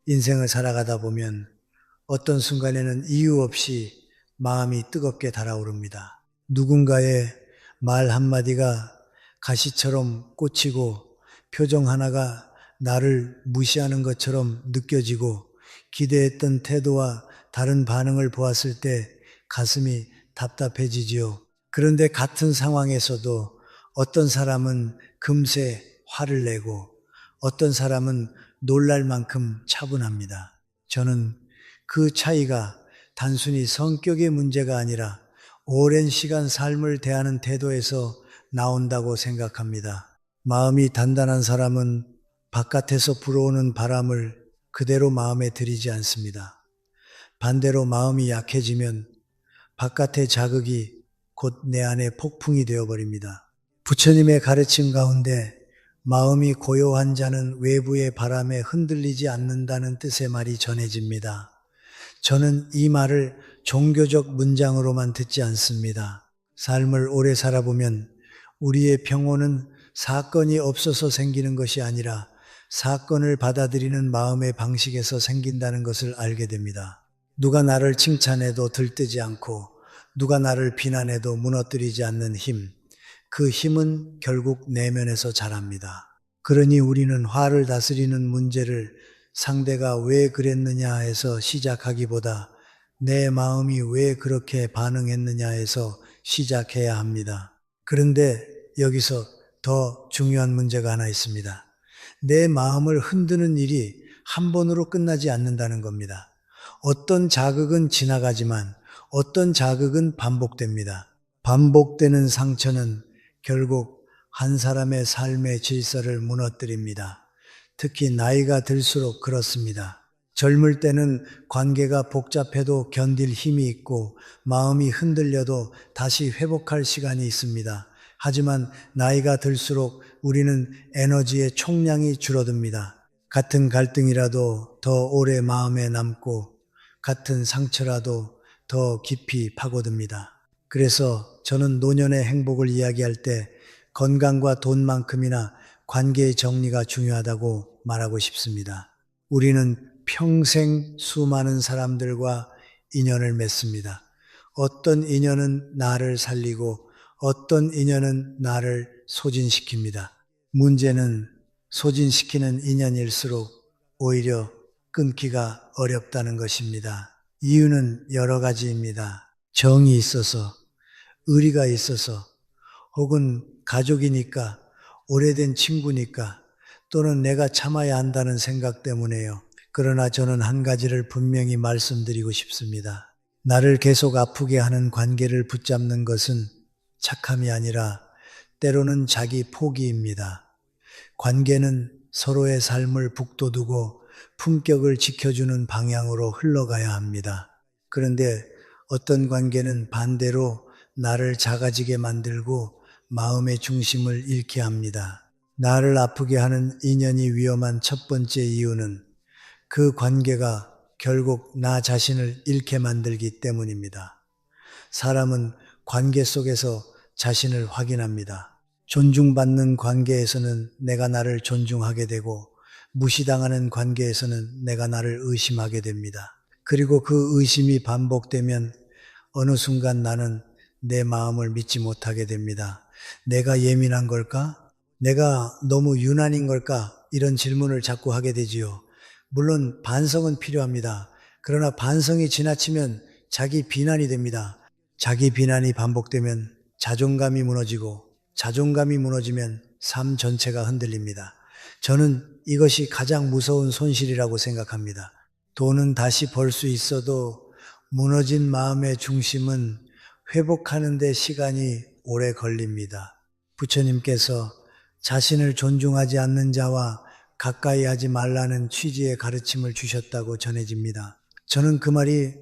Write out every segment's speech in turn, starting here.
인생을 살아가다 보면 어떤 순간에는 이유 없이 마음이 뜨겁게 달아오릅니다. 누군가의 말 한마디가 가시처럼 꽂히고 표정 하나가 나를 무시하는 것처럼 느껴지고 기대했던 태도와 다른 반응을 보았을 때 가슴이 답답해지지요. 그런데 같은 상황에서도 어떤 사람은 금세 화를 내고 어떤 사람은 놀랄 만큼 차분합니다. 저는 그 차이가 단순히 성격의 문제가 아니라 오랜 시간 삶을 대하는 태도에서 나온다고 생각합니다. 마음이 단단한 사람은 바깥에서 불어오는 바람을 그대로 마음에 들이지 않습니다. 반대로 마음이 약해지면 바깥의 자극이 곧 내 안에 폭풍이 되어버립니다. 부처님의 가르침 가운데 마음이 고요한 자는 외부의 바람에 흔들리지 않는다는 뜻의 말이 전해집니다. 저는 이 말을 종교적 문장으로만 듣지 않습니다. 삶을 오래 살아보면 우리의 평온은 사건이 없어서 생기는 것이 아니라 사건을 받아들이는 마음의 방식에서 생긴다는 것을 알게 됩니다. 누가 나를 칭찬해도 들뜨지 않고 누가 나를 비난해도 무너뜨리지 않는 힘, 그 힘은 결국 내면에서 자랍니다. 그러니 우리는 화를 다스리는 문제를 상대가 왜 그랬느냐 해서 시작하기보다 내 마음이 왜 그렇게 반응했느냐 해서 시작해야 합니다. 그런데 여기서 더 중요한 문제가 하나 있습니다. 내 마음을 흔드는 일이 한 번으로 끝나지 않는다는 겁니다. 어떤 자극은 지나가지만 어떤 자극은 반복됩니다. 반복되는 상처는 결국 한 사람의 삶의 질서를 무너뜨립니다. 특히 나이가 들수록 그렇습니다. 젊을 때는 관계가 복잡해도 견딜 힘이 있고 마음이 흔들려도 다시 회복할 시간이 있습니다. 하지만 나이가 들수록 우리는 에너지의 총량이 줄어듭니다. 같은 갈등이라도 더 오래 마음에 남고 같은 상처라도 더 깊이 파고듭니다. 그래서 저는 노년의 행복을 이야기할 때 건강과 돈만큼이나 관계의 정리가 중요하다고 말하고 싶습니다. 우리는 평생 수많은 사람들과 인연을 맺습니다. 어떤 인연은 나를 살리고 어떤 인연은 나를 소진시킵니다. 문제는 소진시키는 인연일수록 오히려 끊기가 어렵다는 것입니다. 이유는 여러 가지입니다. 정이 있어서, 의리가 있어서, 혹은 가족이니까, 오래된 친구니까, 또는 내가 참아야 한다는 생각 때문에요. 그러나 저는 한 가지를 분명히 말씀드리고 싶습니다. 나를 계속 아프게 하는 관계를 붙잡는 것은 착함이 아니라 때로는 자기 포기입니다. 관계는 서로의 삶을 북돋우고 품격을 지켜주는 방향으로 흘러가야 합니다. 그런데 어떤 관계는 반대로 나를 작아지게 만들고 마음의 중심을 잃게 합니다. 나를 아프게 하는 인연이 위험한 첫 번째 이유는 그 관계가 결국 나 자신을 잃게 만들기 때문입니다. 사람은 관계 속에서 자신을 확인합니다. 존중받는 관계에서는 내가 나를 존중하게 되고 무시당하는 관계에서는 내가 나를 의심하게 됩니다. 그리고 그 의심이 반복되면 어느 순간 나는 내 마음을 믿지 못하게 됩니다. 내가 예민한 걸까? 내가 너무 유난인 걸까? 이런 질문을 자꾸 하게 되지요. 물론 반성은 필요합니다. 그러나 반성이 지나치면 자기 비난이 됩니다. 자기 비난이 반복되면 자존감이 무너지고 자존감이 무너지면 삶 전체가 흔들립니다. 저는 이것이 가장 무서운 손실이라고 생각합니다. 돈은 다시 벌 수 있어도 무너진 마음의 중심은 회복하는 데 시간이 오래 걸립니다. 부처님께서 자신을 존중하지 않는 자와 가까이 하지 말라는 취지의 가르침을 주셨다고 전해집니다. 저는 그 말이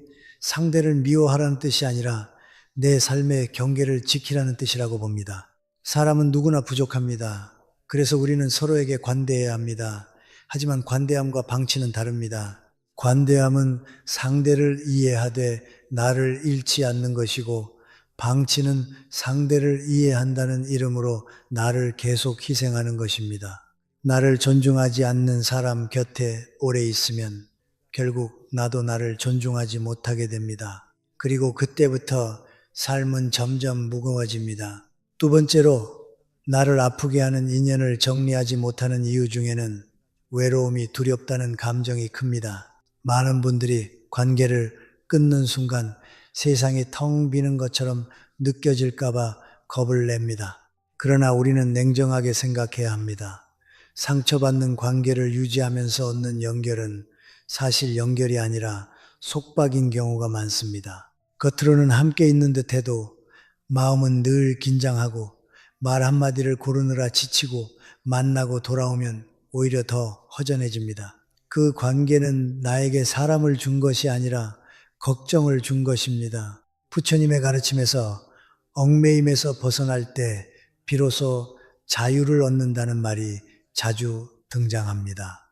상대를 미워하라는 뜻이 아니라 내 삶의 경계를 지키라는 뜻이라고 봅니다. 사람은 누구나 부족합니다. 그래서 우리는 서로에게 관대해야 합니다. 하지만 관대함과 방치는 다릅니다. 관대함은 상대를 이해하되 나를 잃지 않는 것이고 방치는 상대를 이해한다는 이름으로 나를 계속 희생하는 것입니다. 나를 존중하지 않는 사람 곁에 오래 있으면 결국 나도 나를 존중하지 못하게 됩니다. 그리고 그때부터 삶은 점점 무거워집니다. 두 번째로 나를 아프게 하는 인연을 정리하지 못하는 이유 중에는 외로움이 두렵다는 감정이 큽니다. 많은 분들이 관계를 끊는 순간 세상이 텅 비는 것처럼 느껴질까봐 겁을 냅니다. 그러나 우리는 냉정하게 생각해야 합니다. 상처받는 관계를 유지하면서 얻는 연결은 사실 연결이 아니라 속박인 경우가 많습니다. 겉으로는 함께 있는 듯 해도 마음은 늘 긴장하고 말 한마디를 고르느라 지치고 만나고 돌아오면 오히려 더 허전해집니다. 그 관계는 나에게 사람을 준 것이 아니라 걱정을 준 것입니다. 부처님의 가르침에서 얽매임에서 벗어날 때 비로소 자유를 얻는다는 말이 자주 등장합니다.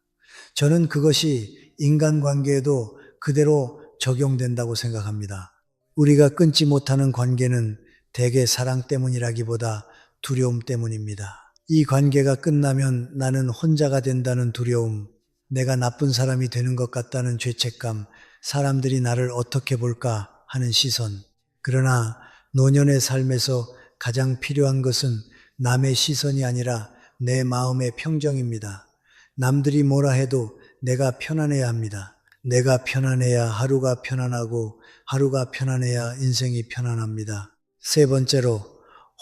저는 그것이 인간관계에도 그대로 적용된다고 생각합니다. 우리가 끊지 못하는 관계는 대개 사랑 때문이라기보다 두려움 때문입니다. 이 관계가 끝나면 나는 혼자가 된다는 두려움, 내가 나쁜 사람이 되는 것 같다는 죄책감, 사람들이 나를 어떻게 볼까 하는 시선. 그러나 노년의 삶에서 가장 필요한 것은 남의 시선이 아니라 내 마음의 평정입니다. 남들이 뭐라 해도 내가 편안해야 합니다. 내가 편안해야 하루가 편안하고 하루가 편안해야 인생이 편안합니다. 세 번째로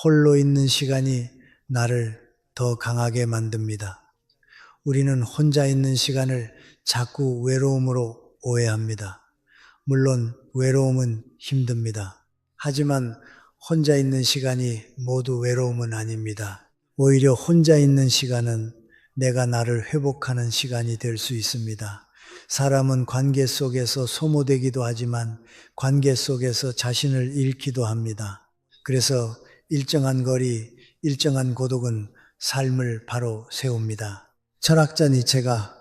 홀로 있는 시간이 나를 더 강하게 만듭니다. 우리는 혼자 있는 시간을 자꾸 외로움으로 오해합니다. 물론 외로움은 힘듭니다. 하지만 혼자 있는 시간이 모두 외로움은 아닙니다. 오히려 혼자 있는 시간은 내가 나를 회복하는 시간이 될 수 있습니다. 사람은 관계 속에서 소모되기도 하지만 관계 속에서 자신을 잃기도 합니다. 그래서 일정한 거리, 일정한 고독은 삶을 바로 세웁니다. 철학자 니체가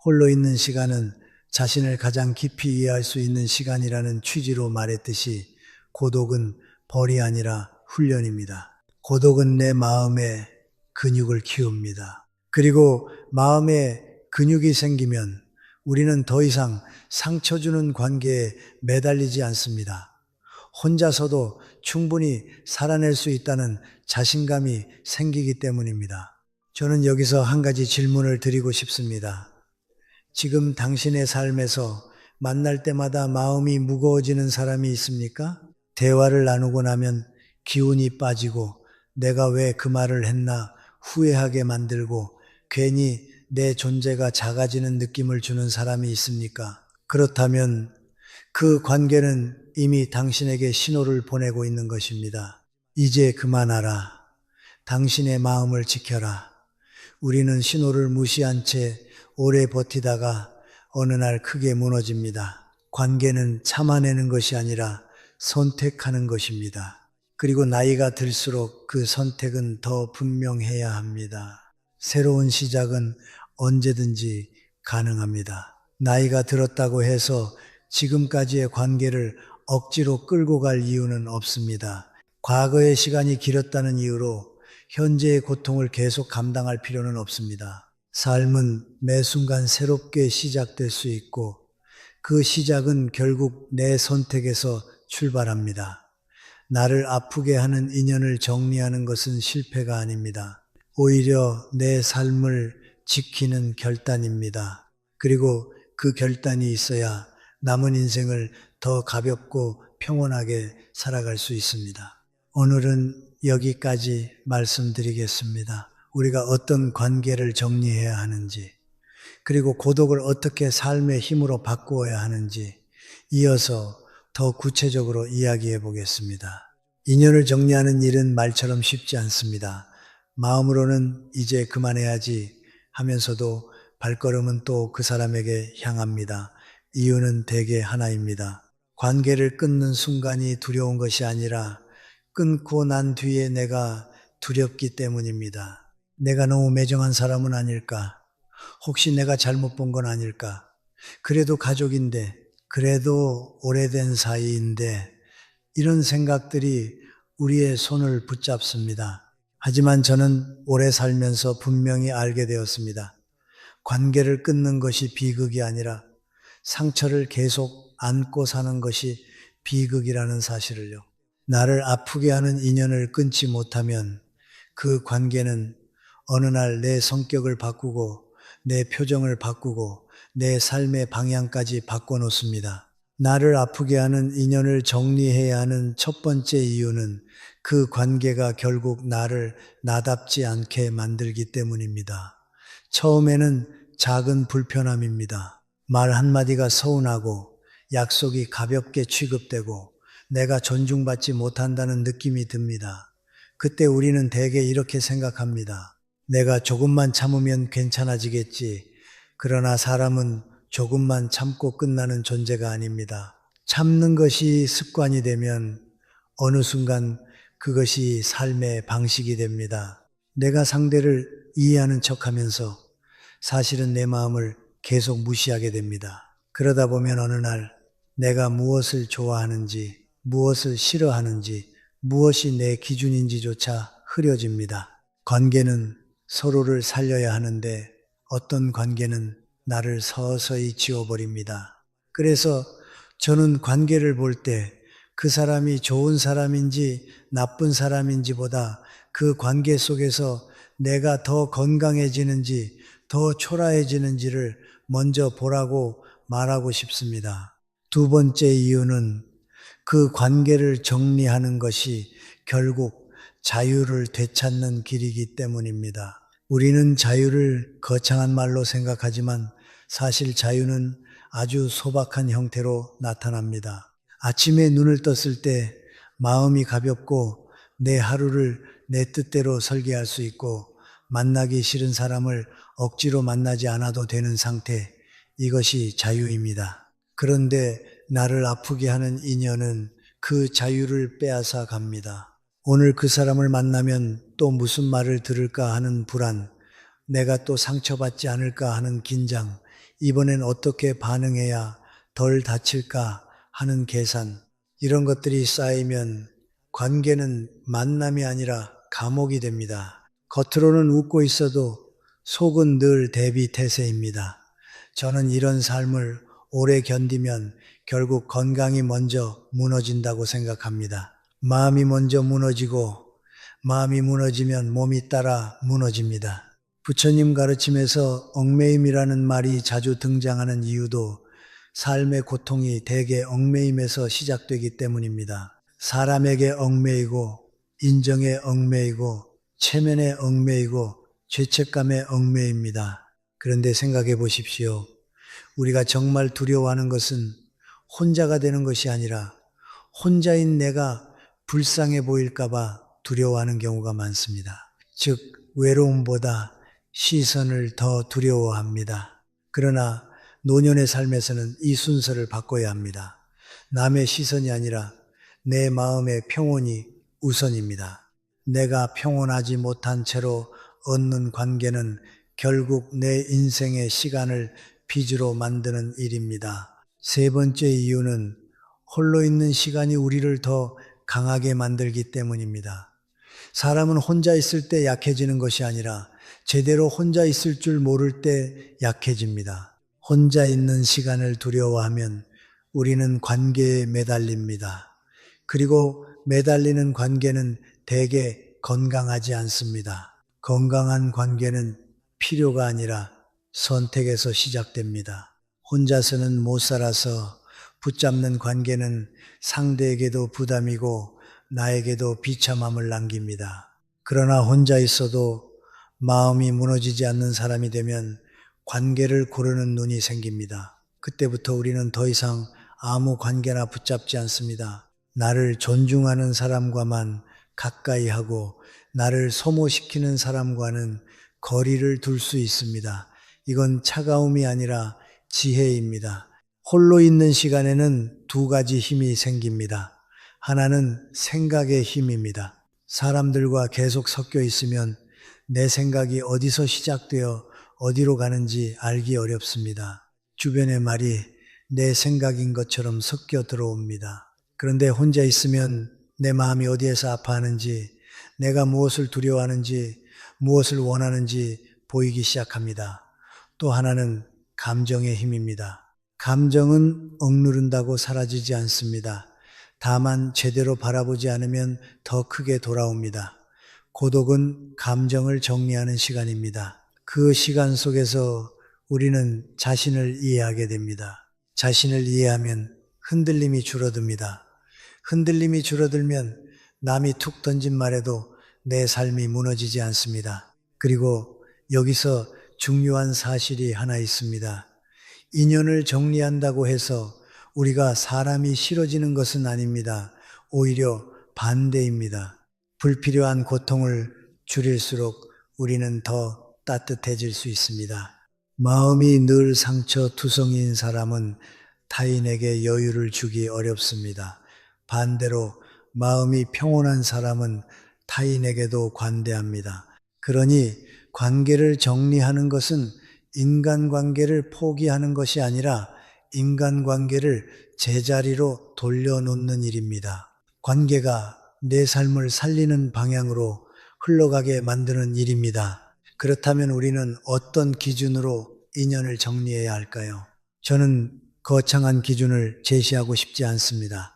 홀로 있는 시간은 자신을 가장 깊이 이해할 수 있는 시간이라는 취지로 말했듯이 고독은 벌이 아니라 훈련입니다. 고독은 내 마음의 근육을 키웁니다. 그리고 마음에 근육이 생기면 우리는 더 이상 상처 주는 관계에 매달리지 않습니다. 혼자서도 충분히 살아낼 수 있다는 자신감이 생기기 때문입니다. 저는 여기서 한 가지 질문을 드리고 싶습니다. 지금 당신의 삶에서 만날 때마다 마음이 무거워지는 사람이 있습니까? 대화를 나누고 나면 기운이 빠지고 내가 왜 그 말을 했나 후회하게 만들고 괜히 내 존재가 작아지는 느낌을 주는 사람이 있습니까? 그렇다면 그 관계는 이미 당신에게 신호를 보내고 있는 것입니다. 이제 그만하라. 당신의 마음을 지켜라. 우리는 신호를 무시한 채 오래 버티다가 어느 날 크게 무너집니다. 관계는 참아내는 것이 아니라 선택하는 것입니다. 그리고 나이가 들수록 그 선택은 더 분명해야 합니다. 새로운 시작은 언제든지 가능합니다. 나이가 들었다고 해서 지금까지의 관계를 억지로 끌고 갈 이유는 없습니다. 과거의 시간이 길었다는 이유로 현재의 고통을 계속 감당할 필요는 없습니다. 삶은 매 순간 새롭게 시작될 수 있고 그 시작은 결국 내 선택에서 출발합니다. 나를 아프게 하는 인연을 정리하는 것은 실패가 아닙니다. 오히려 내 삶을 지키는 결단입니다. 그리고 그 결단이 있어야 남은 인생을 더 가볍고 평온하게 살아갈 수 있습니다. 오늘은 여기까지 말씀드리겠습니다. 우리가 어떤 관계를 정리해야 하는지, 그리고 고독을 어떻게 삶의 힘으로 바꾸어야 하는지 이어서 더 구체적으로 이야기해 보겠습니다. 인연을 정리하는 일은 말처럼 쉽지 않습니다. 마음으로는 이제 그만해야지 하면서도 발걸음은 또 그 사람에게 향합니다. 이유는 대개 하나입니다. 관계를 끊는 순간이 두려운 것이 아니라 끊고 난 뒤에 내가 두렵기 때문입니다. 내가 너무 매정한 사람은 아닐까? 혹시 내가 잘못 본 건 아닐까? 그래도 가족인데, 그래도 오래된 사이인데, 이런 생각들이 우리의 손을 붙잡습니다. 하지만 저는 오래 살면서 분명히 알게 되었습니다. 관계를 끊는 것이 비극이 아니라 상처를 계속 안고 사는 것이 비극이라는 사실을요. 나를 아프게 하는 인연을 끊지 못하면 그 관계는 어느 날 내 성격을 바꾸고 내 표정을 바꾸고 내 삶의 방향까지 바꿔놓습니다. 나를 아프게 하는 인연을 정리해야 하는 첫 번째 이유는 그 관계가 결국 나를 나답지 않게 만들기 때문입니다. 처음에는 작은 불편함입니다. 말 한마디가 서운하고 약속이 가볍게 취급되고 내가 존중받지 못한다는 느낌이 듭니다. 그때 우리는 대개 이렇게 생각합니다. 내가 조금만 참으면 괜찮아지겠지. 그러나 사람은 조금만 참고 끝나는 존재가 아닙니다. 참는 것이 습관이 되면 어느 순간 그것이 삶의 방식이 됩니다. 내가 상대를 이해하는 척 하면서 사실은 내 마음을 계속 무시하게 됩니다. 그러다 보면 어느 날 내가 무엇을 좋아하는지, 무엇을 싫어하는지, 무엇이 내 기준인지조차 흐려집니다. 관계는 서로를 살려야 하는데 어떤 관계는 나를 서서히 지워버립니다. 그래서 저는 관계를 볼 때 그 사람이 좋은 사람인지 나쁜 사람인지보다 그 관계 속에서 내가 더 건강해지는지 더 초라해지는지를 먼저 보라고 말하고 싶습니다. 두 번째 이유는 그 관계를 정리하는 것이 결국 자유를 되찾는 길이기 때문입니다. 우리는 자유를 거창한 말로 생각하지만 사실 자유는 아주 소박한 형태로 나타납니다. 아침에 눈을 떴을 때 마음이 가볍고 내 하루를 내 뜻대로 설계할 수 있고 만나기 싫은 사람을 억지로 만나지 않아도 되는 상태, 이것이 자유입니다. 그런데 나를 아프게 하는 인연은 그 자유를 빼앗아 갑니다. 오늘 그 사람을 만나면 또 무슨 말을 들을까 하는 불안, 내가 또 상처받지 않을까 하는 긴장, 이번엔 어떻게 반응해야 덜 다칠까 하는 계산, 이런 것들이 쌓이면 관계는 만남이 아니라 감옥이 됩니다. 겉으로는 웃고 있어도 속은 늘 대비태세입니다. 저는 이런 삶을 오래 견디면 결국 건강이 먼저 무너진다고 생각합니다. 마음이 먼저 무너지고 마음이 무너지면 몸이 따라 무너집니다. 부처님 가르침에서 얽매임이라는 말이 자주 등장하는 이유도 삶의 고통이 대개 얽매임에서 시작되기 때문입니다. 사람에게 얽매이고 인정에 얽매이고 체면에 얽매이고 죄책감에 얽매입니다. 그런데 생각해 보십시오. 우리가 정말 두려워하는 것은 혼자가 되는 것이 아니라 혼자인 내가 불쌍해 보일까봐 두려워하는 경우가 많습니다. 즉 외로움보다 시선을 더 두려워합니다. 그러나 노년의 삶에서는 이 순서를 바꿔야 합니다. 남의 시선이 아니라 내 마음의 평온이 우선입니다. 내가 평온하지 못한 채로 얻는 관계는 결국 내 인생의 시간을 빚으로 만드는 일입니다. 세 번째 이유는 홀로 있는 시간이 우리를 더 강하게 만들기 때문입니다. 사람은 혼자 있을 때 약해지는 것이 아니라 제대로 혼자 있을 줄 모를 때 약해집니다. 혼자 있는 시간을 두려워하면 우리는 관계에 매달립니다. 그리고 매달리는 관계는 대개 건강하지 않습니다. 건강한 관계는 필요가 아니라 선택에서 시작됩니다. 혼자서는 못 살아서 붙잡는 관계는 상대에게도 부담이고 나에게도 비참함을 남깁니다. 그러나 혼자 있어도 마음이 무너지지 않는 사람이 되면 관계를 고르는 눈이 생깁니다. 그때부터 우리는 더 이상 아무 관계나 붙잡지 않습니다. 나를 존중하는 사람과만 가까이 하고 나를 소모시키는 사람과는 거리를 둘 수 있습니다. 이건 차가움이 아니라 지혜입니다. 홀로 있는 시간에는 두 가지 힘이 생깁니다. 하나는 생각의 힘입니다. 사람들과 계속 섞여 있으면 내 생각이 어디서 시작되어 어디로 가는지 알기 어렵습니다. 주변의 말이 내 생각인 것처럼 섞여 들어옵니다. 그런데 혼자 있으면 내 마음이 어디에서 아파하는지, 내가 무엇을 두려워하는지, 무엇을 원하는지 보이기 시작합니다. 또 하나는 감정의 힘입니다. 감정은 억누른다고 사라지지 않습니다. 다만 제대로 바라보지 않으면 더 크게 돌아옵니다. 고독은 감정을 정리하는 시간입니다. 그 시간 속에서 우리는 자신을 이해하게 됩니다. 자신을 이해하면 흔들림이 줄어듭니다. 흔들림이 줄어들면 남이 툭 던진 말에도 내 삶이 무너지지 않습니다. 그리고 여기서 중요한 사실이 하나 있습니다. 인연을 정리한다고 해서 우리가 사람이 싫어지는 것은 아닙니다. 오히려 반대입니다. 불필요한 고통을 줄일수록 우리는 더 따뜻해질 수 있습니다. 마음이 늘 상처투성이인 사람은 타인에게 여유를 주기 어렵습니다. 반대로 마음이 평온한 사람은 타인에게도 관대합니다. 그러니 관계를 정리하는 것은 인간관계를 포기하는 것이 아니라 인간관계를 제자리로 돌려놓는 일입니다. 관계가 내 삶을 살리는 방향으로 흘러가게 만드는 일입니다. 그렇다면 우리는 어떤 기준으로 인연을 정리해야 할까요? 저는 거창한 기준을 제시하고 싶지 않습니다.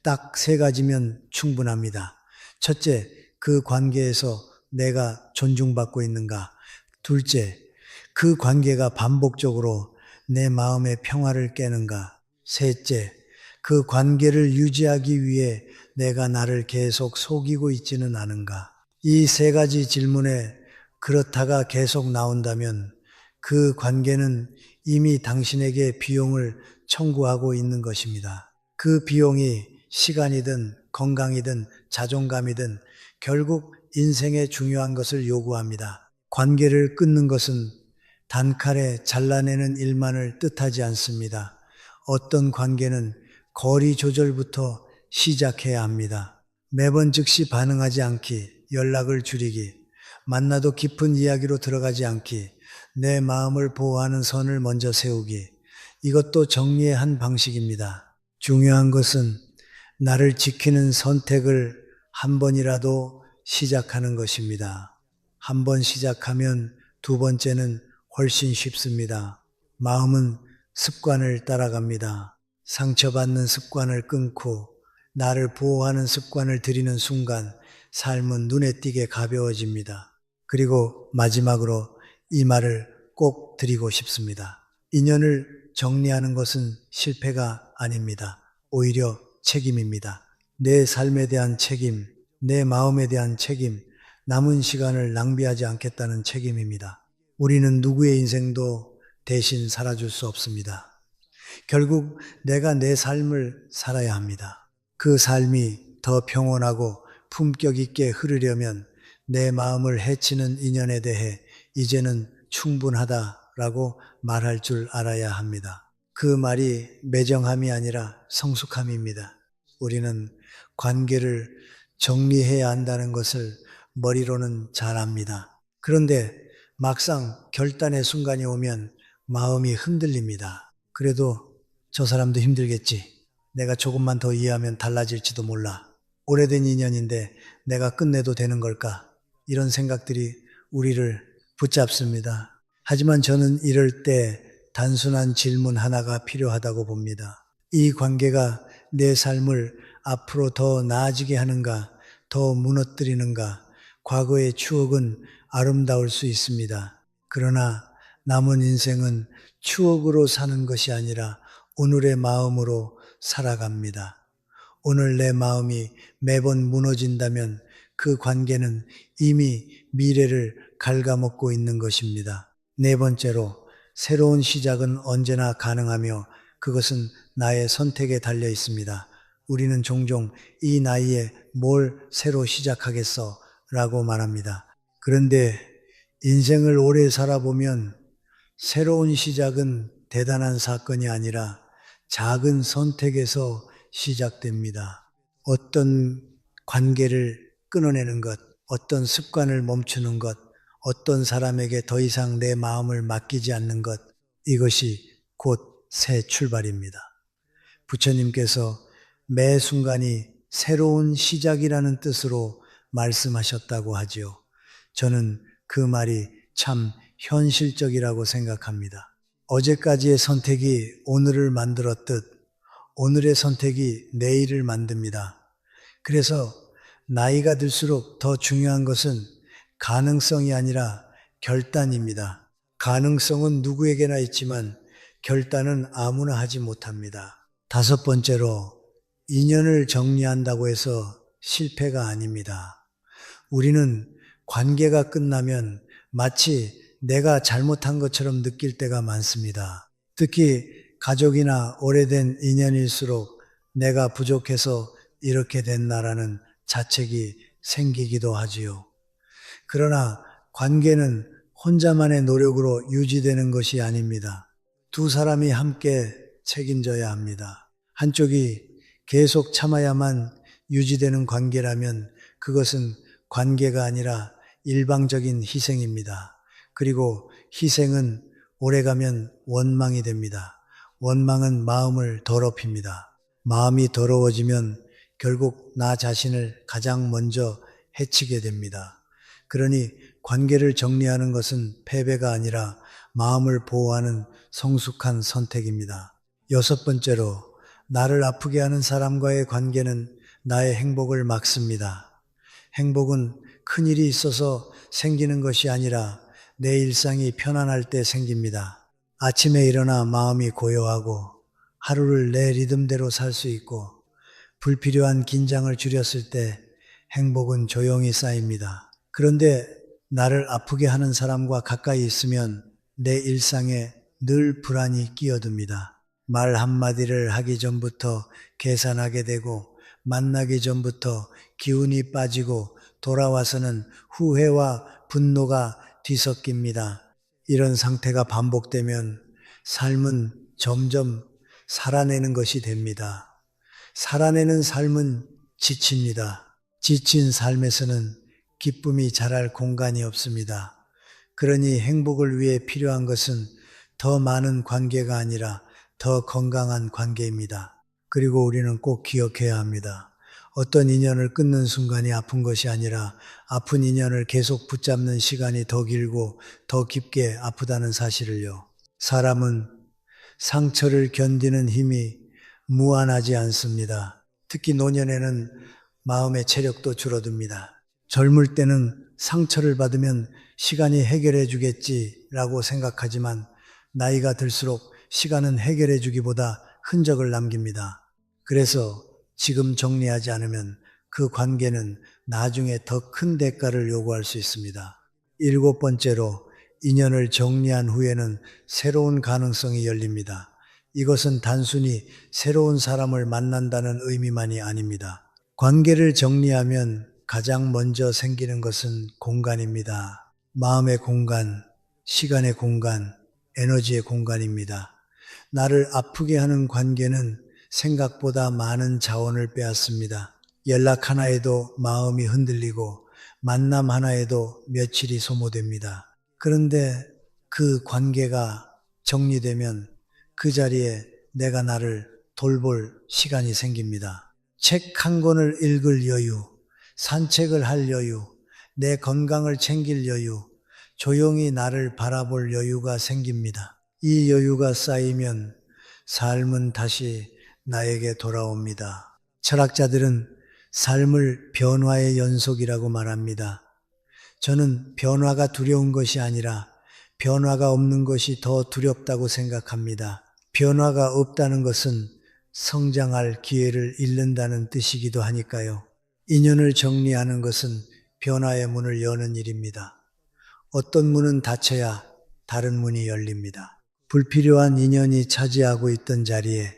딱 3가지면 충분합니다. 첫째, 그 관계에서 내가 존중받고 있는가? 둘째, 그 관계가 반복적으로 내 마음의 평화를 깨는가? 셋째, 그 관계를 유지하기 위해 내가 나를 계속 속이고 있지는 않은가? 이 3가지 질문에 그렇다가 계속 나온다면 그 관계는 이미 당신에게 비용을 청구하고 있는 것입니다. 그 비용이 시간이든 건강이든 자존감이든 결국 인생의 중요한 것을 요구합니다. 관계를 끊는 것은 단칼에 잘라내는 일만을 뜻하지 않습니다. 어떤 관계는 거리 조절부터 시작해야 합니다. 매번 즉시 반응하지 않기, 연락을 줄이기, 만나도 깊은 이야기로 들어가지 않기, 내 마음을 보호하는 선을 먼저 세우기, 이것도 정리의 한 방식입니다. 중요한 것은 나를 지키는 선택을 한 번이라도 시작하는 것입니다. 한 번 시작하면 2번째는 훨씬 쉽습니다. 마음은 습관을 따라갑니다. 상처받는 습관을 끊고 나를 보호하는 습관을 들이는 순간 삶은 눈에 띄게 가벼워집니다. 그리고 마지막으로 이 말을 꼭 드리고 싶습니다. 인연을 정리하는 것은 실패가 아닙니다. 오히려 책임입니다. 내 삶에 대한 책임, 내 마음에 대한 책임, 남은 시간을 낭비하지 않겠다는 책임입니다. 우리는 누구의 인생도 대신 살아줄 수 없습니다. 결국 내가 내 삶을 살아야 합니다. 그 삶이 더 평온하고 품격 있게 흐르려면 내 마음을 해치는 인연에 대해 이제는 충분하다라고 말할 줄 알아야 합니다. 그 말이 매정함이 아니라 성숙함입니다. 우리는 관계를 정리해야 한다는 것을 머리로는 잘 압니다. 그런데 막상 결단의 순간이 오면 마음이 흔들립니다. 그래도 저 사람도 힘들겠지. 내가 조금만 더 이해하면 달라질지도 몰라. 오래된 인연인데 내가 끝내도 되는 걸까? 이런 생각들이 우리를 붙잡습니다. 하지만 저는 이럴 때 단순한 질문 하나가 필요하다고 봅니다. 이 관계가 내 삶을 앞으로 더 나아지게 하는가, 더 무너뜨리는가? 과거의 추억은 아름다울 수 있습니다. 그러나 남은 인생은 추억으로 사는 것이 아니라 오늘의 마음으로 살아갑니다. 오늘 내 마음이 매번 무너진다면 그 관계는 이미 미래를 갉아먹고 있는 것입니다. 4번째로, 새로운 시작은 언제나 가능하며 그것은 나의 선택에 달려 있습니다. 우리는 종종 이 나이에 뭘 새로 시작하겠어 라고 말합니다. 그런데 인생을 오래 살아보면 새로운 시작은 대단한 사건이 아니라 작은 선택에서 시작됩니다. 어떤 관계를 끊어내는 것, 어떤 습관을 멈추는 것, 어떤 사람에게 더 이상 내 마음을 맡기지 않는 것, 이것이 곧 새 출발입니다. 부처님께서 매 순간이 새로운 시작이라는 뜻으로 말씀하셨다고 하지요. 저는 그 말이 참 현실적이라고 생각합니다. 어제까지의 선택이 오늘을 만들었듯 오늘의 선택이 내일을 만듭니다. 그래서 나이가 들수록 더 중요한 것은 가능성이 아니라 결단입니다. 가능성은 누구에게나 있지만 결단은 아무나 하지 못합니다. 다섯 번째로, 인연을 정리한다고 해서 실패가 아닙니다. 우리는 관계가 끝나면 마치 내가 잘못한 것처럼 느낄 때가 많습니다. 특히 가족이나 오래된 인연일수록 내가 부족해서 이렇게 됐나라는 자책이 생기기도 하지요. 그러나 관계는 혼자만의 노력으로 유지되는 것이 아닙니다. 두 사람이 함께 책임져야 합니다. 한쪽이 계속 참아야만 유지되는 관계라면 그것은 관계가 아니라 일방적인 희생입니다. 그리고 희생은 오래가면 원망이 됩니다. 원망은 마음을 더럽힙니다. 마음이 더러워지면 결국 나 자신을 가장 먼저 해치게 됩니다. 그러니 관계를 정리하는 것은 패배가 아니라 마음을 보호하는 성숙한 선택입니다. 여섯 번째로, 나를 아프게 하는 사람과의 관계는 나의 행복을 막습니다. 행복은 큰일이 있어서 생기는 것이 아니라 내 일상이 편안할 때 생깁니다. 아침에 일어나 마음이 고요하고 하루를 내 리듬대로 살 수 있고 불필요한 긴장을 줄였을 때 행복은 조용히 쌓입니다. 그런데 나를 아프게 하는 사람과 가까이 있으면 내 일상에 늘 불안이 끼어듭니다. 말 한마디를 하기 전부터 계산하게 되고 만나기 전부터 기운이 빠지고 돌아와서는 후회와 분노가 뒤섞입니다. 이런 상태가 반복되면 삶은 점점 살아내는 것이 됩니다. 살아내는 삶은 지칩니다. 지친 삶에서는 기쁨이 자랄 공간이 없습니다. 그러니 행복을 위해 필요한 것은 더 많은 관계가 아니라 더 건강한 관계입니다. 그리고 우리는 꼭 기억해야 합니다. 어떤 인연을 끊는 순간이 아픈 것이 아니라 아픈 인연을 계속 붙잡는 시간이 더 길고 더 깊게 아프다는 사실을요. 사람은 상처를 견디는 힘이 무한하지 않습니다. 특히 노년에는 마음의 체력도 줄어듭니다. 젊을 때는 상처를 받으면 시간이 해결해 주겠지라고 생각하지만 나이가 들수록 시간은 해결해 주기보다 흔적을 남깁니다. 그래서 지금 정리하지 않으면 그 관계는 나중에 더 큰 대가를 요구할 수 있습니다. 일곱 번째로, 인연을 정리한 후에는 새로운 가능성이 열립니다. 이것은 단순히 새로운 사람을 만난다는 의미만이 아닙니다. 관계를 정리하면 가장 먼저 생기는 것은 공간입니다. 마음의 공간, 시간의 공간, 에너지의 공간입니다. 나를 아프게 하는 관계는 생각보다 많은 자원을 빼앗습니다. 연락 하나에도 마음이 흔들리고 만남 하나에도 며칠이 소모됩니다. 그런데 그 관계가 정리되면 그 자리에 내가 나를 돌볼 시간이 생깁니다. 책 한 권을 읽을 여유, 산책을 할 여유, 내 건강을 챙길 여유, 조용히 나를 바라볼 여유가 생깁니다. 이 여유가 쌓이면 삶은 다시 나에게 돌아옵니다. 철학자들은 삶을 변화의 연속이라고 말합니다. 저는 변화가 두려운 것이 아니라 변화가 없는 것이 더 두렵다고 생각합니다. 변화가 없다는 것은 성장할 기회를 잃는다는 뜻이기도 하니까요. 인연을 정리하는 것은 변화의 문을 여는 일입니다. 어떤 문은 닫혀야 다른 문이 열립니다. 불필요한 인연이 차지하고 있던 자리에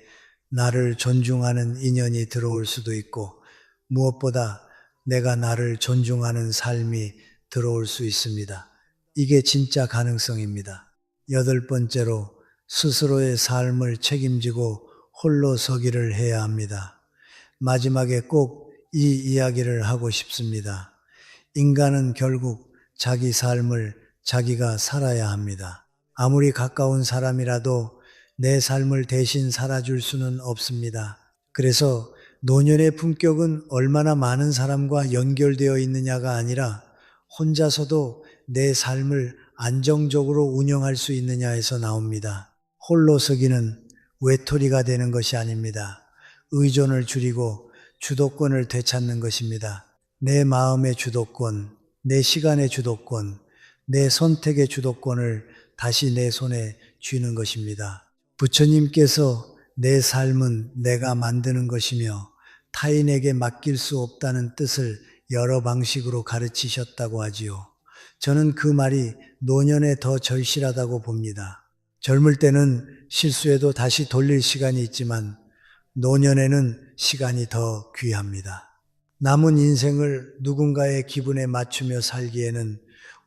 나를 존중하는 인연이 들어올 수도 있고 무엇보다 내가 나를 존중하는 삶이 들어올 수 있습니다. 이게 진짜 가능성입니다. 여덟 번째로, 스스로의 삶을 책임지고 홀로 서기를 해야 합니다. 마지막에 꼭 이 이야기를 하고 싶습니다. 인간은 결국 자기 삶을 자기가 살아야 합니다. 아무리 가까운 사람이라도 내 삶을 대신 살아줄 수는 없습니다. 그래서 노년의 품격은 얼마나 많은 사람과 연결되어 있느냐가 아니라 혼자서도 내 삶을 안정적으로 운영할 수 있느냐에서 나옵니다. 홀로서기는 외톨이가 되는 것이 아닙니다. 의존을 줄이고 주도권을 되찾는 것입니다. 내 마음의 주도권, 내 시간의 주도권, 내 선택의 주도권을 다시 내 손에 쥐는 것입니다. 부처님께서 내 삶은 내가 만드는 것이며 타인에게 맡길 수 없다는 뜻을 여러 방식으로 가르치셨다고 하지요. 저는 그 말이 노년에 더 절실하다고 봅니다. 젊을 때는 실수해도 다시 돌릴 시간이 있지만 노년에는 시간이 더 귀합니다. 남은 인생을 누군가의 기분에 맞추며 살기에는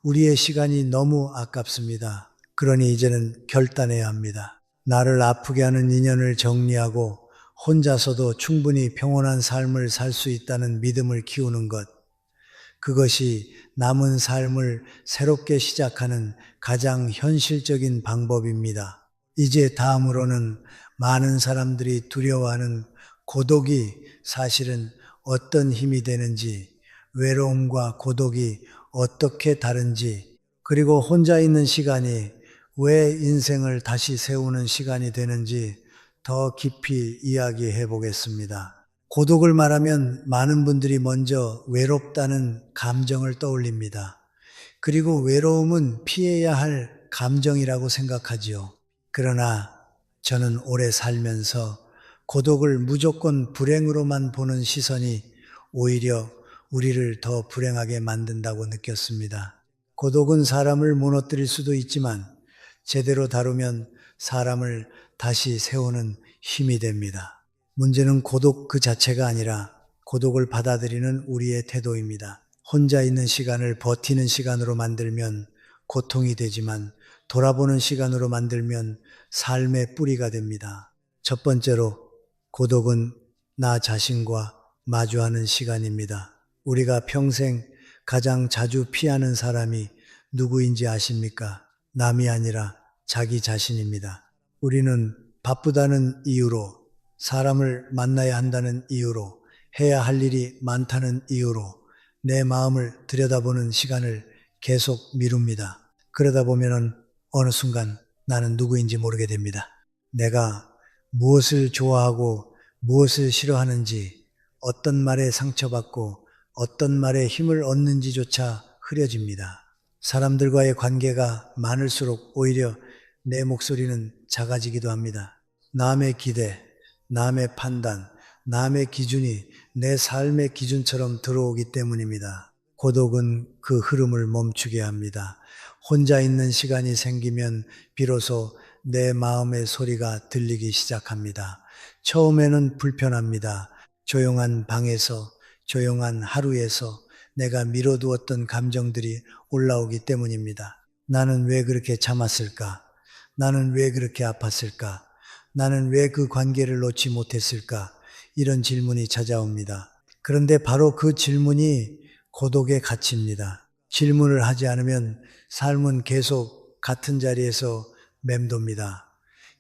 우리의 시간이 너무 아깝습니다. 그러니 이제는 결단해야 합니다. 나를 아프게 하는 인연을 정리하고 혼자서도 충분히 평온한 삶을 살 수 있다는 믿음을 키우는 것. 그것이 남은 삶을 새롭게 시작하는 가장 현실적인 방법입니다. 이제 다음으로는 많은 사람들이 두려워하는 고독이 사실은 어떤 힘이 되는지, 외로움과 고독이 어떻게 다른지, 그리고 혼자 있는 시간이 왜 인생을 다시 세우는 시간이 되는지 더 깊이 이야기해 보겠습니다. 고독을 말하면 많은 분들이 먼저 외롭다는 감정을 떠올립니다. 그리고 외로움은 피해야 할 감정이라고 생각하지요. 그러나 저는 오래 살면서 고독을 무조건 불행으로만 보는 시선이 오히려 우리를 더 불행하게 만든다고 느꼈습니다. 고독은 사람을 무너뜨릴 수도 있지만 제대로 다루면 사람을 다시 세우는 힘이 됩니다. 문제는 고독 그 자체가 아니라 고독을 받아들이는 우리의 태도입니다. 혼자 있는 시간을 버티는 시간으로 만들면 고통이 되지만 돌아보는 시간으로 만들면 삶의 뿌리가 됩니다. 첫 번째로 고독은 나 자신과 마주하는 시간입니다. 우리가 평생 가장 자주 피하는 사람이 누구인지 아십니까? 남이 아니라 자기 자신입니다. 우리는 바쁘다는 이유로, 사람을 만나야 한다는 이유로, 해야 할 일이 많다는 이유로 내 마음을 들여다보는 시간을 계속 미룹니다. 그러다 보면은 어느 순간 나는 누구인지 모르게 됩니다. 내가 무엇을 좋아하고 무엇을 싫어하는지, 어떤 말에 상처받고 어떤 말에 힘을 얻는지조차 흐려집니다. 사람들과의 관계가 많을수록 오히려 내 목소리는 작아지기도 합니다. 남의 기대, 남의 판단, 남의 기준이 내 삶의 기준처럼 들어오기 때문입니다. 고독은 그 흐름을 멈추게 합니다. 혼자 있는 시간이 생기면 비로소 내 마음의 소리가 들리기 시작합니다. 처음에는 불편합니다. 조용한 방에서, 조용한 하루에서 내가 미뤄두었던 감정들이 올라오기 때문입니다. 나는 왜 그렇게 참았을까? 나는 왜 그렇게 아팠을까? 나는 왜 그 관계를 놓지 못했을까? 이런 질문이 찾아옵니다. 그런데 바로 그 질문이 고독의 가치입니다. 질문을 하지 않으면 삶은 계속 같은 자리에서 맴돕니다.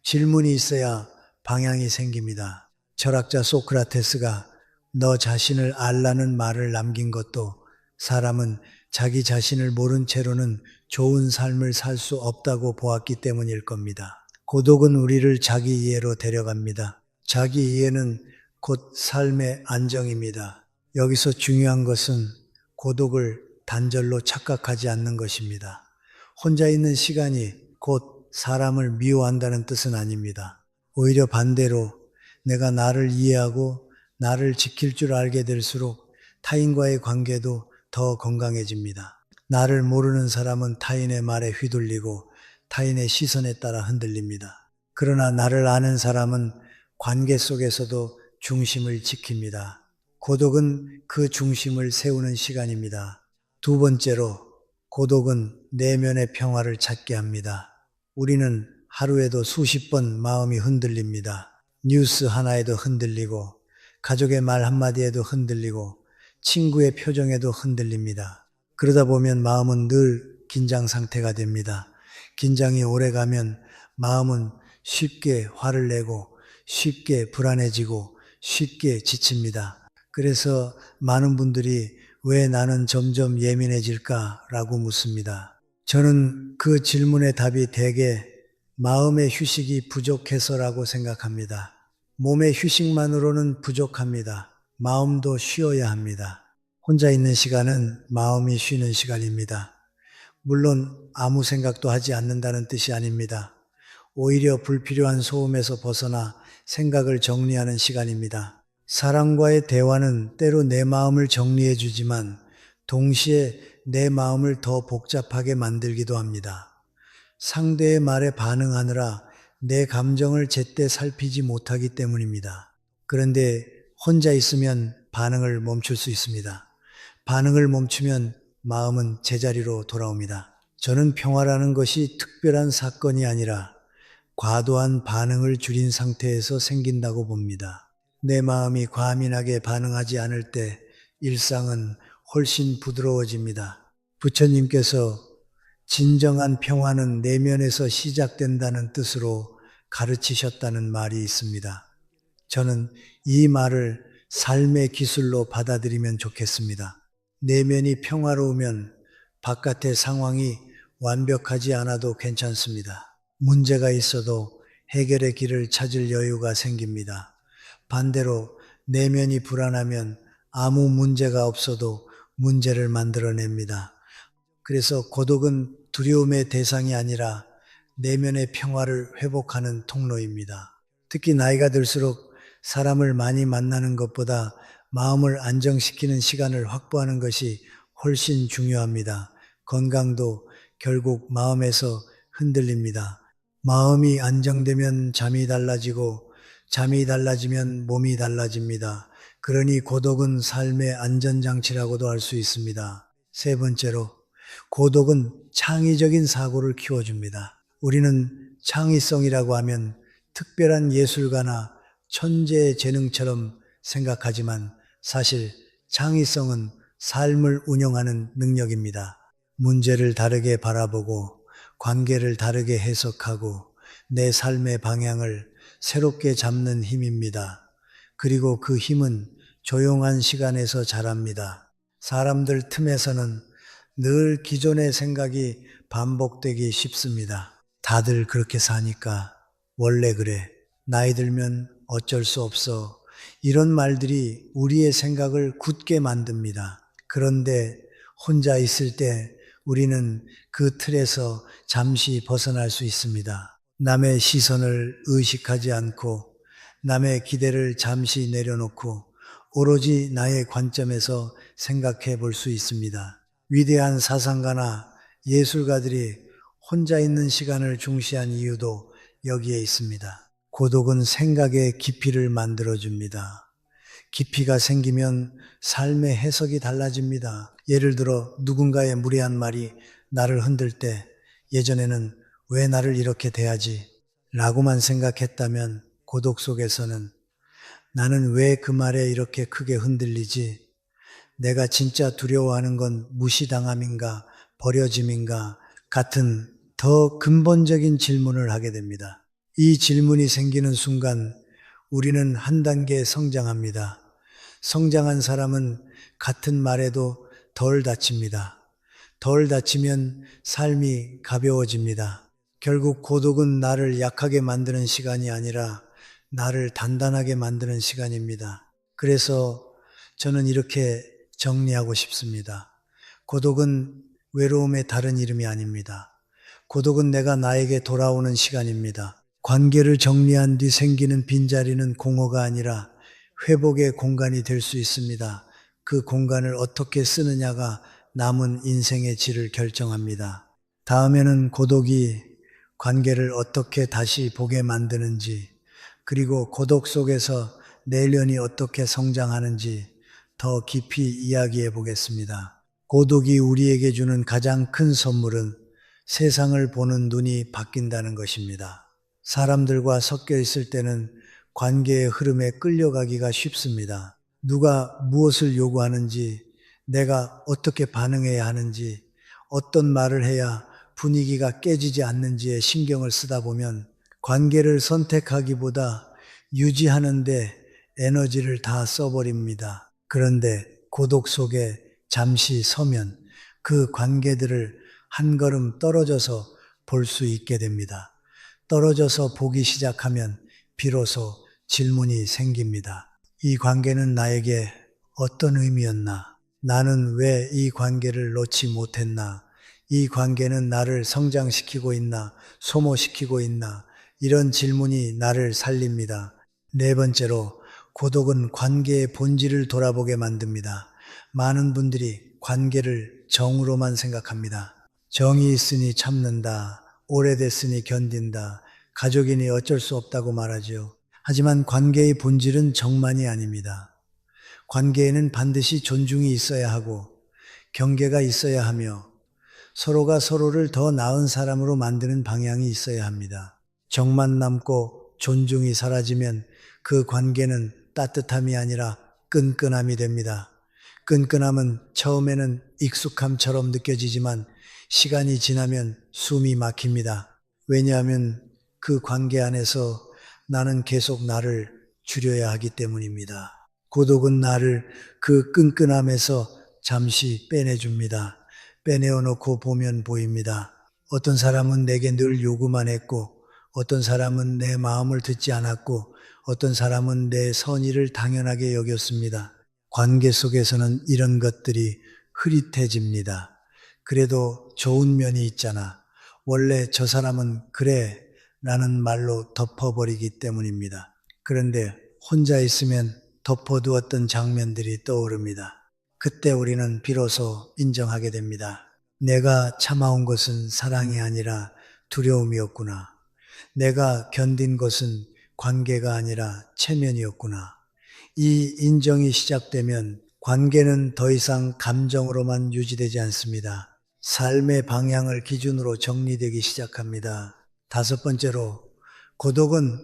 질문이 있어야 방향이 생깁니다. 철학자 소크라테스가 너 자신을 알라는 말을 남긴 것도 사람은 자기 자신을 모른 채로는 좋은 삶을 살 수 없다고 보았기 때문일 겁니다. 고독은 우리를 자기 이해로 데려갑니다. 자기 이해는 곧 삶의 안정입니다. 여기서 중요한 것은 고독을 단절로 착각하지 않는 것입니다. 혼자 있는 시간이 곧 사람을 미워한다는 뜻은 아닙니다. 오히려 반대로 내가 나를 이해하고 나를 지킬 줄 알게 될수록 타인과의 관계도 더 건강해집니다. 나를 모르는 사람은 타인의 말에 휘둘리고 타인의 시선에 따라 흔들립니다. 그러나 나를 아는 사람은 관계 속에서도 중심을 지킵니다. 고독은 그 중심을 세우는 시간입니다. 두 번째로 고독은 내면의 평화를 찾게 합니다. 우리는 하루에도 수십 번 마음이 흔들립니다. 뉴스 하나에도 흔들리고 가족의 말 한마디에도 흔들리고 친구의 표정에도 흔들립니다. 그러다 보면 마음은 늘 긴장 상태가 됩니다. 긴장이 오래가면 마음은 쉽게 화를 내고 쉽게 불안해지고 쉽게 지칩니다. 그래서 많은 분들이 왜 나는 점점 예민해질까라고 묻습니다. 저는 그 질문의 답이 대개 마음의 휴식이 부족해서라고 생각합니다. 몸의 휴식만으로는 부족합니다. 마음도 쉬어야 합니다. 혼자 있는 시간은 마음이 쉬는 시간입니다. 물론 아무 생각도 하지 않는다는 뜻이 아닙니다. 오히려 불필요한 소음에서 벗어나 생각을 정리하는 시간입니다. 사람과의 대화는 때로 내 마음을 정리해 주지만 동시에 내 마음을 더 복잡하게 만들기도 합니다. 상대의 말에 반응하느라 내 감정을 제때 살피지 못하기 때문입니다. 그런데 혼자 있으면 반응을 멈출 수 있습니다. 반응을 멈추면 마음은 제자리로 돌아옵니다. 저는 평화라는 것이 특별한 사건이 아니라 과도한 반응을 줄인 상태에서 생긴다고 봅니다. 내 마음이 과민하게 반응하지 않을 때 일상은 훨씬 부드러워집니다. 부처님께서 진정한 평화는 내면에서 시작된다는 뜻으로 가르치셨다는 말이 있습니다. 저는 이 말을 삶의 기술로 받아들이면 좋겠습니다. 내면이 평화로우면 바깥의 상황이 완벽하지 않아도 괜찮습니다. 문제가 있어도 해결의 길을 찾을 여유가 생깁니다. 반대로 내면이 불안하면 아무 문제가 없어도 문제를 만들어냅니다. 그래서 고독은 두려움의 대상이 아니라 내면의 평화를 회복하는 통로입니다. 특히 나이가 들수록 사람을 많이 만나는 것보다 마음을 안정시키는 시간을 확보하는 것이 훨씬 중요합니다. 건강도 결국 마음에서 흔들립니다. 마음이 안정되면 잠이 달라지고 잠이 달라지면 몸이 달라집니다. 그러니 고독은 삶의 안전장치라고도 할 수 있습니다. 세 번째로, 고독은 창의적인 사고를 키워줍니다. 우리는 창의성이라고 하면 특별한 예술가나 천재의 재능처럼 생각하지만 사실 창의성은 삶을 운영하는 능력입니다. 문제를 다르게 바라보고 관계를 다르게 해석하고 내 삶의 방향을 새롭게 잡는 힘입니다. 그리고 그 힘은 조용한 시간에서 자랍니다. 사람들 틈에서는 늘 기존의 생각이 반복되기 쉽습니다. 다들 그렇게 사니까 원래 그래. 나이 들면 어쩔 수 없어. 이런 말들이 우리의 생각을 굳게 만듭니다. 그런데 혼자 있을 때 우리는 그 틀에서 잠시 벗어날 수 있습니다. 남의 시선을 의식하지 않고 남의 기대를 잠시 내려놓고 오로지 나의 관점에서 생각해 볼 수 있습니다. 위대한 사상가나 예술가들이 혼자 있는 시간을 중시한 이유도 여기에 있습니다. 고독은 생각의 깊이를 만들어줍니다. 깊이가 생기면 삶의 해석이 달라집니다. 예를 들어 누군가의 무례한 말이 나를 흔들 때 예전에는 왜 나를 이렇게 대하지? 라고만 생각했다면 고독 속에서는 나는 왜 그 말에 이렇게 크게 흔들리지? 내가 진짜 두려워하는 건 무시당함인가, 버려짐인가 같은 더 근본적인 질문을 하게 됩니다. 이 질문이 생기는 순간 우리는 한 단계 성장합니다. 성장한 사람은 같은 말에도 덜 다칩니다. 덜 다치면 삶이 가벼워집니다. 결국 고독은 나를 약하게 만드는 시간이 아니라 나를 단단하게 만드는 시간입니다. 그래서 저는 이렇게 정리하고 싶습니다. 고독은 외로움의 다른 이름이 아닙니다. 고독은 내가 나에게 돌아오는 시간입니다. 관계를 정리한 뒤 생기는 빈자리는 공허가 아니라 회복의 공간이 될 수 있습니다. 그 공간을 어떻게 쓰느냐가 남은 인생의 질을 결정합니다. 다음에는 고독이 관계를 어떻게 다시 보게 만드는지, 그리고 고독 속에서 내면이 어떻게 성장하는지 더 깊이 이야기해 보겠습니다. 고독이 우리에게 주는 가장 큰 선물은 세상을 보는 눈이 바뀐다는 것입니다. 사람들과 섞여 있을 때는 관계의 흐름에 끌려가기가 쉽습니다. 누가 무엇을 요구하는지, 내가 어떻게 반응해야 하는지, 어떤 말을 해야 분위기가 깨지지 않는지에 신경을 쓰다 보면 관계를 선택하기보다 유지하는데 에너지를 다 써버립니다. 그런데 고독 속에 잠시 서면 그 관계들을 한 걸음 떨어져서 볼 수 있게 됩니다. 떨어져서 보기 시작하면 비로소 질문이 생깁니다. 이 관계는 나에게 어떤 의미였나? 나는 왜 이 관계를 놓지 못했나? 이 관계는 나를 성장시키고 있나? 소모시키고 있나? 이런 질문이 나를 살립니다. 네 번째로, 고독은 관계의 본질을 돌아보게 만듭니다. 많은 분들이 관계를 정으로만 생각합니다. 정이 있으니 참는다. 오래됐으니 견딘다. 가족이니 어쩔 수 없다고 말하죠. 하지만 관계의 본질은 정만이 아닙니다. 관계에는 반드시 존중이 있어야 하고 경계가 있어야 하며 서로가 서로를 더 나은 사람으로 만드는 방향이 있어야 합니다. 정만 남고 존중이 사라지면 그 관계는 따뜻함이 아니라 끈끈함이 됩니다. 끈끈함은 처음에는 익숙함처럼 느껴지지만 시간이 지나면 숨이 막힙니다. 왜냐하면 그 관계 안에서 나는 계속 나를 줄여야 하기 때문입니다. 고독은 나를 그 끈끈함에서 잠시 빼내줍니다. 빼내어 놓고 보면 보입니다. 어떤 사람은 내게 늘 요구만 했고, 어떤 사람은 내 마음을 듣지 않았고, 어떤 사람은 내 선의를 당연하게 여겼습니다. 관계 속에서는 이런 것들이 흐릿해집니다. 그래도 좋은 면이 있잖아. 원래 저 사람은 그래 라는 말로 덮어버리기 때문입니다. 그런데 혼자 있으면 덮어두었던 장면들이 떠오릅니다. 그때 우리는 비로소 인정하게 됩니다. 내가 참아온 것은 사랑이 아니라 두려움이었구나. 내가 견딘 것은 관계가 아니라 체면이었구나. 이 인정이 시작되면 관계는 더 이상 감정으로만 유지되지 않습니다. 삶의 방향을 기준으로 정리되기 시작합니다. 다섯 번째로, 고독은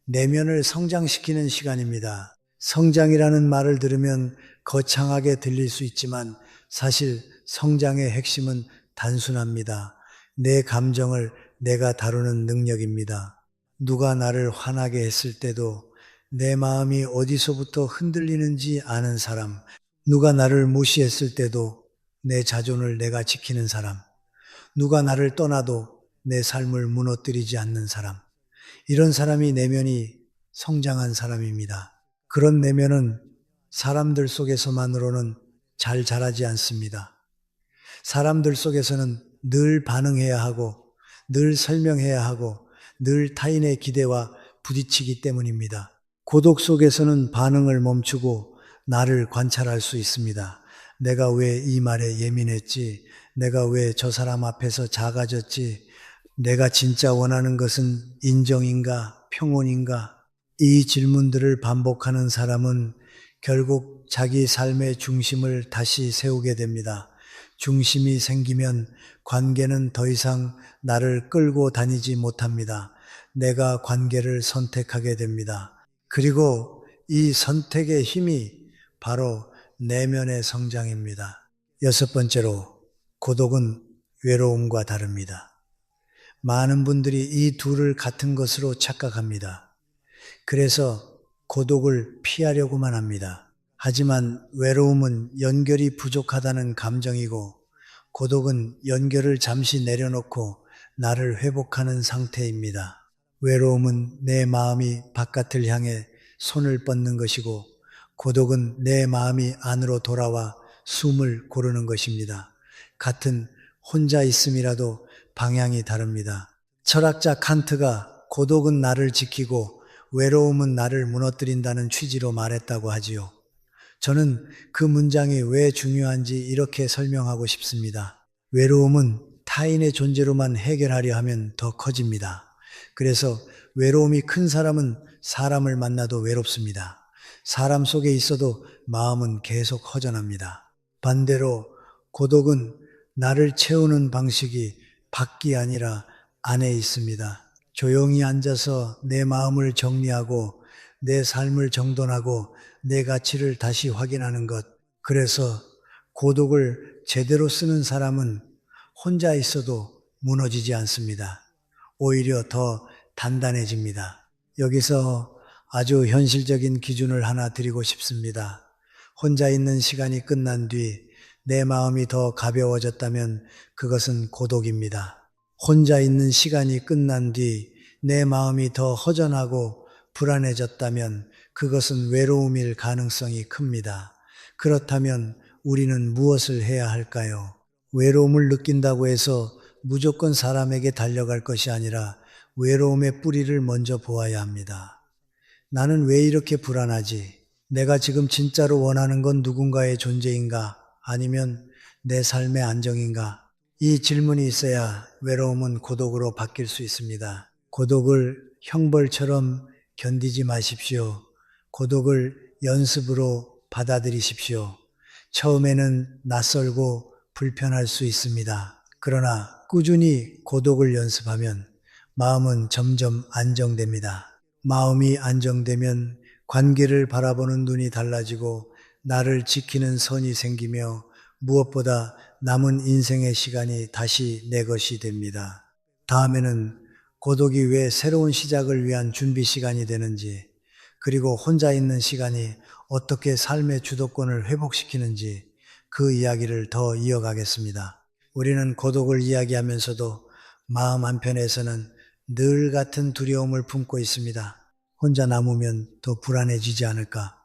내면을 성장시키는 시간입니다. 성장이라는 말을 들으면 거창하게 들릴 수 있지만 사실 성장의 핵심은 단순합니다. 내 감정을 내가 다루는 능력입니다. 누가 나를 화나게 했을 때도 내 마음이 어디서부터 흔들리는지 아는 사람, 누가 나를 무시했을 때도 내 자존을 내가 지키는 사람, 누가 나를 떠나도 내 삶을 무너뜨리지 않는 사람, 이런 사람이 내면이 성장한 사람입니다. 그런 내면은 사람들 속에서만으로는 잘 자라지 않습니다. 사람들 속에서는 늘 반응해야 하고, 늘 설명해야 하고, 늘 타인의 기대와 부딪히기 때문입니다. 고독 속에서는 반응을 멈추고 나를 관찰할 수 있습니다. 내가 왜 이 말에 예민했지? 내가 왜 저 사람 앞에서 작아졌지? 내가 진짜 원하는 것은 인정인가? 평온인가? 이 질문들을 반복하는 사람은 결국 자기 삶의 중심을 다시 세우게 됩니다. 중심이 생기면 관계는 더 이상 나를 끌고 다니지 못합니다. 내가 관계를 선택하게 됩니다. 그리고 이 선택의 힘이 바로 내면의 성장입니다. 여섯 번째로, 고독은 외로움과 다릅니다. 많은 분들이 이 둘을 같은 것으로 착각합니다. 그래서 고독을 피하려고만 합니다. 하지만 외로움은 연결이 부족하다는 감정이고 고독은 연결을 잠시 내려놓고 나를 회복하는 상태입니다. 외로움은 내 마음이 바깥을 향해 손을 뻗는 것이고 고독은 내 마음이 안으로 돌아와 숨을 고르는 것입니다. 같은 혼자 있음이라도 방향이 다릅니다. 철학자 칸트가 고독은 나를 지키고 외로움은 나를 무너뜨린다는 취지로 말했다고 하지요. 저는 그 문장이 왜 중요한지 이렇게 설명하고 싶습니다. 외로움은 타인의 존재로만 해결하려 하면 더 커집니다. 그래서 외로움이 큰 사람은 사람을 만나도 외롭습니다. 사람 속에 있어도 마음은 계속 허전합니다. 반대로 고독은 나를 채우는 방식이 밖이 아니라 안에 있습니다. 조용히 앉아서 내 마음을 정리하고 내 삶을 정돈하고 내 가치를 다시 확인하는 것. 그래서 고독을 제대로 쓰는 사람은 혼자 있어도 무너지지 않습니다. 오히려 더 단단해집니다. 여기서 아주 현실적인 기준을 하나 드리고 싶습니다. 혼자 있는 시간이 끝난 뒤 내 마음이 더 가벼워졌다면 그것은 고독입니다. 혼자 있는 시간이 끝난 뒤 내 마음이 더 허전하고 불안해졌다면 그것은 외로움일 가능성이 큽니다. 그렇다면 우리는 무엇을 해야 할까요? 외로움을 느낀다고 해서 무조건 사람에게 달려갈 것이 아니라 외로움의 뿌리를 먼저 보아야 합니다. 나는 왜 이렇게 불안하지? 내가 지금 진짜로 원하는 건 누군가의 존재인가? 아니면 내 삶의 안정인가? 이 질문이 있어야 외로움은 고독으로 바뀔 수 있습니다. 고독을 형벌처럼 견디지 마십시오. 고독을 연습으로 받아들이십시오. 처음에는 낯설고 불편할 수 있습니다. 그러나 꾸준히 고독을 연습하면 마음은 점점 안정됩니다. 마음이 안정되면 관계를 바라보는 눈이 달라지고 나를 지키는 선이 생기며 무엇보다 남은 인생의 시간이 다시 내 것이 됩니다. 다음에는 고독이 왜 새로운 시작을 위한 준비 시간이 되는지, 그리고 혼자 있는 시간이 어떻게 삶의 주도권을 회복시키는지 그 이야기를 더 이어가겠습니다. 우리는 고독을 이야기하면서도 마음 한편에서는 늘 같은 두려움을 품고 있습니다. 혼자 남으면 더 불안해지지 않을까?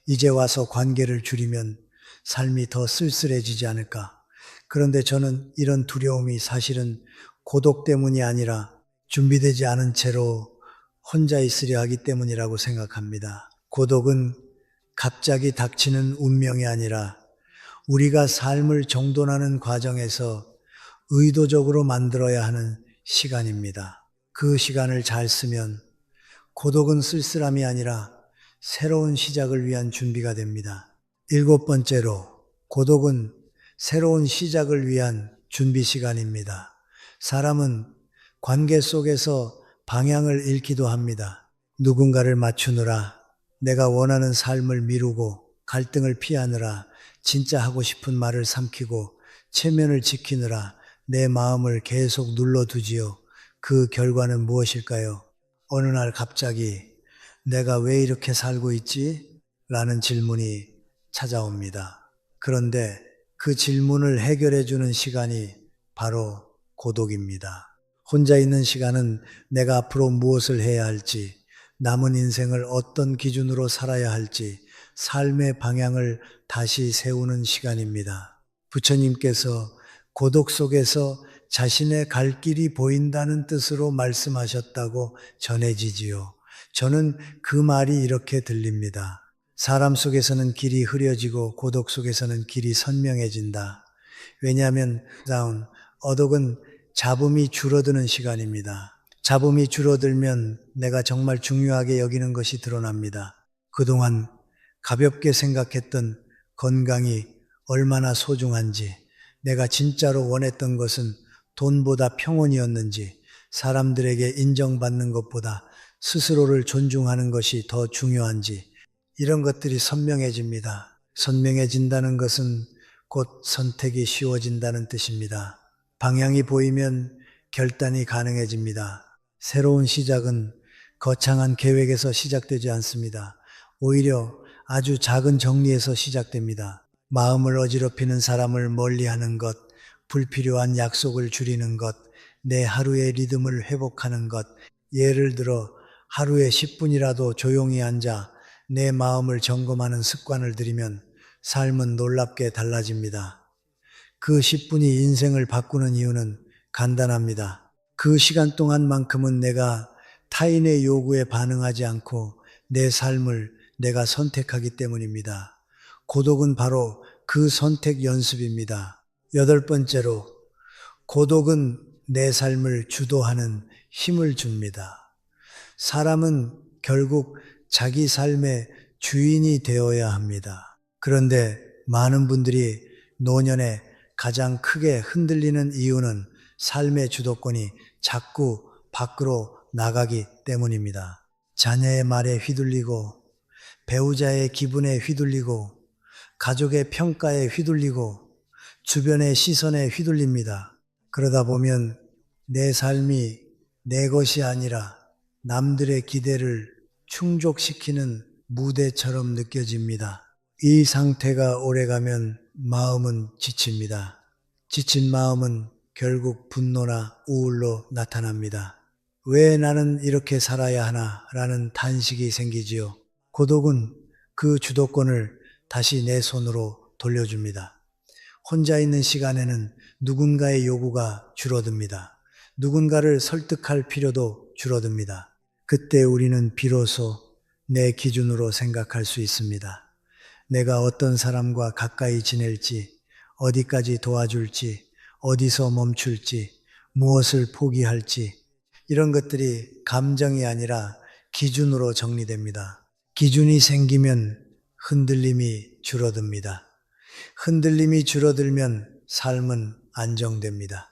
이제 와서 관계를 줄이면 삶이 더 쓸쓸해지지 않을까? 그런데 저는 이런 두려움이 사실은 고독 때문이 아니라 준비되지 않은 채로 혼자 있으려 하기 때문이라고 생각합니다. 고독은 갑자기 닥치는 운명이 아니라 우리가 삶을 정돈하는 과정에서 의도적으로 만들어야 하는 시간입니다. 그 시간을 잘 쓰면 고독은 쓸쓸함이 아니라 새로운 시작을 위한 준비가 됩니다. 7번째로, 고독은 새로운 시작을 위한 준비 시간입니다. 사람은 관계 속에서 방향을 잃기도 합니다. 누군가를 맞추느라, 내가 원하는 삶을 미루고 갈등을 피하느라, 진짜 하고 싶은 말을 삼키고 체면을 지키느라 내 마음을 계속 눌러두지요. 그 결과는 무엇일까요? 어느 날 갑자기 내가 왜 이렇게 살고 있지? 라는 질문이 찾아옵니다. 그런데 그 질문을 해결해 주는 시간이 바로 고독입니다. 혼자 있는 시간은 내가 앞으로 무엇을 해야 할지, 남은 인생을 어떤 기준으로 살아야 할지, 삶의 방향을 다시 세우는 시간입니다. 부처님께서 고독 속에서 자신의 갈 길이 보인다는 뜻으로 말씀하셨다고 전해지지요. 저는 그 말이 이렇게 들립니다. 사람 속에서는 길이 흐려지고 고독 속에서는 길이 선명해진다. 왜냐하면 어독은 잡음이 줄어드는 시간입니다. 잡음이 줄어들면 내가 정말 중요하게 여기는 것이 드러납니다. 그동안 가볍게 생각했던 건강이 얼마나 소중한지, 내가 진짜로 원했던 것은 돈보다 평온이었는지, 사람들에게 인정받는 것보다 스스로를 존중하는 것이 더 중요한지, 이런 것들이 선명해집니다. 선명해진다는 것은 곧 선택이 쉬워진다는 뜻입니다. 방향이 보이면 결단이 가능해집니다. 새로운 시작은 거창한 계획에서 시작되지 않습니다. 오히려 아주 작은 정리에서 시작됩니다. 마음을 어지럽히는 사람을 멀리하는 것, 불필요한 약속을 줄이는 것, 내 하루의 리듬을 회복하는 것, 예를 들어 하루에 10분이라도 조용히 앉아 내 마음을 점검하는 습관을 들이면 삶은 놀랍게 달라집니다. 그 10분이 인생을 바꾸는 이유는 간단합니다. 그 시간 동안만큼은 내가 타인의 요구에 반응하지 않고 내 삶을 내가 선택하기 때문입니다. 고독은 바로 그 선택 연습입니다. 8번째로, 고독은 내 삶을 주도하는 힘을 줍니다. 사람은 결국 자기 삶의 주인이 되어야 합니다. 그런데 많은 분들이 노년에 가장 크게 흔들리는 이유는 삶의 주도권이 자꾸 밖으로 나가기 때문입니다. 자녀의 말에 휘둘리고, 배우자의 기분에 휘둘리고, 가족의 평가에 휘둘리고, 주변의 시선에 휘둘립니다. 그러다 보면 내 삶이 내 것이 아니라 남들의 기대를 충족시키는 무대처럼 느껴집니다. 이 상태가 오래가면 마음은 지칩니다. 지친 마음은 결국 분노나 우울로 나타납니다. 왜 나는 이렇게 살아야 하나 라는 탄식이 생기지요. 고독은 그 주도권을 다시 내 손으로 돌려줍니다. 혼자 있는 시간에는 누군가의 요구가 줄어듭니다. 누군가를 설득할 필요도 줄어듭니다. 그때 우리는 비로소 내 기준으로 생각할 수 있습니다. 내가 어떤 사람과 가까이 지낼지, 어디까지 도와줄지, 어디서 멈출지, 무엇을 포기할지, 이런 것들이 감정이 아니라 기준으로 정리됩니다. 기준이 생기면 흔들림이 줄어듭니다. 흔들림이 줄어들면 삶은 안정됩니다.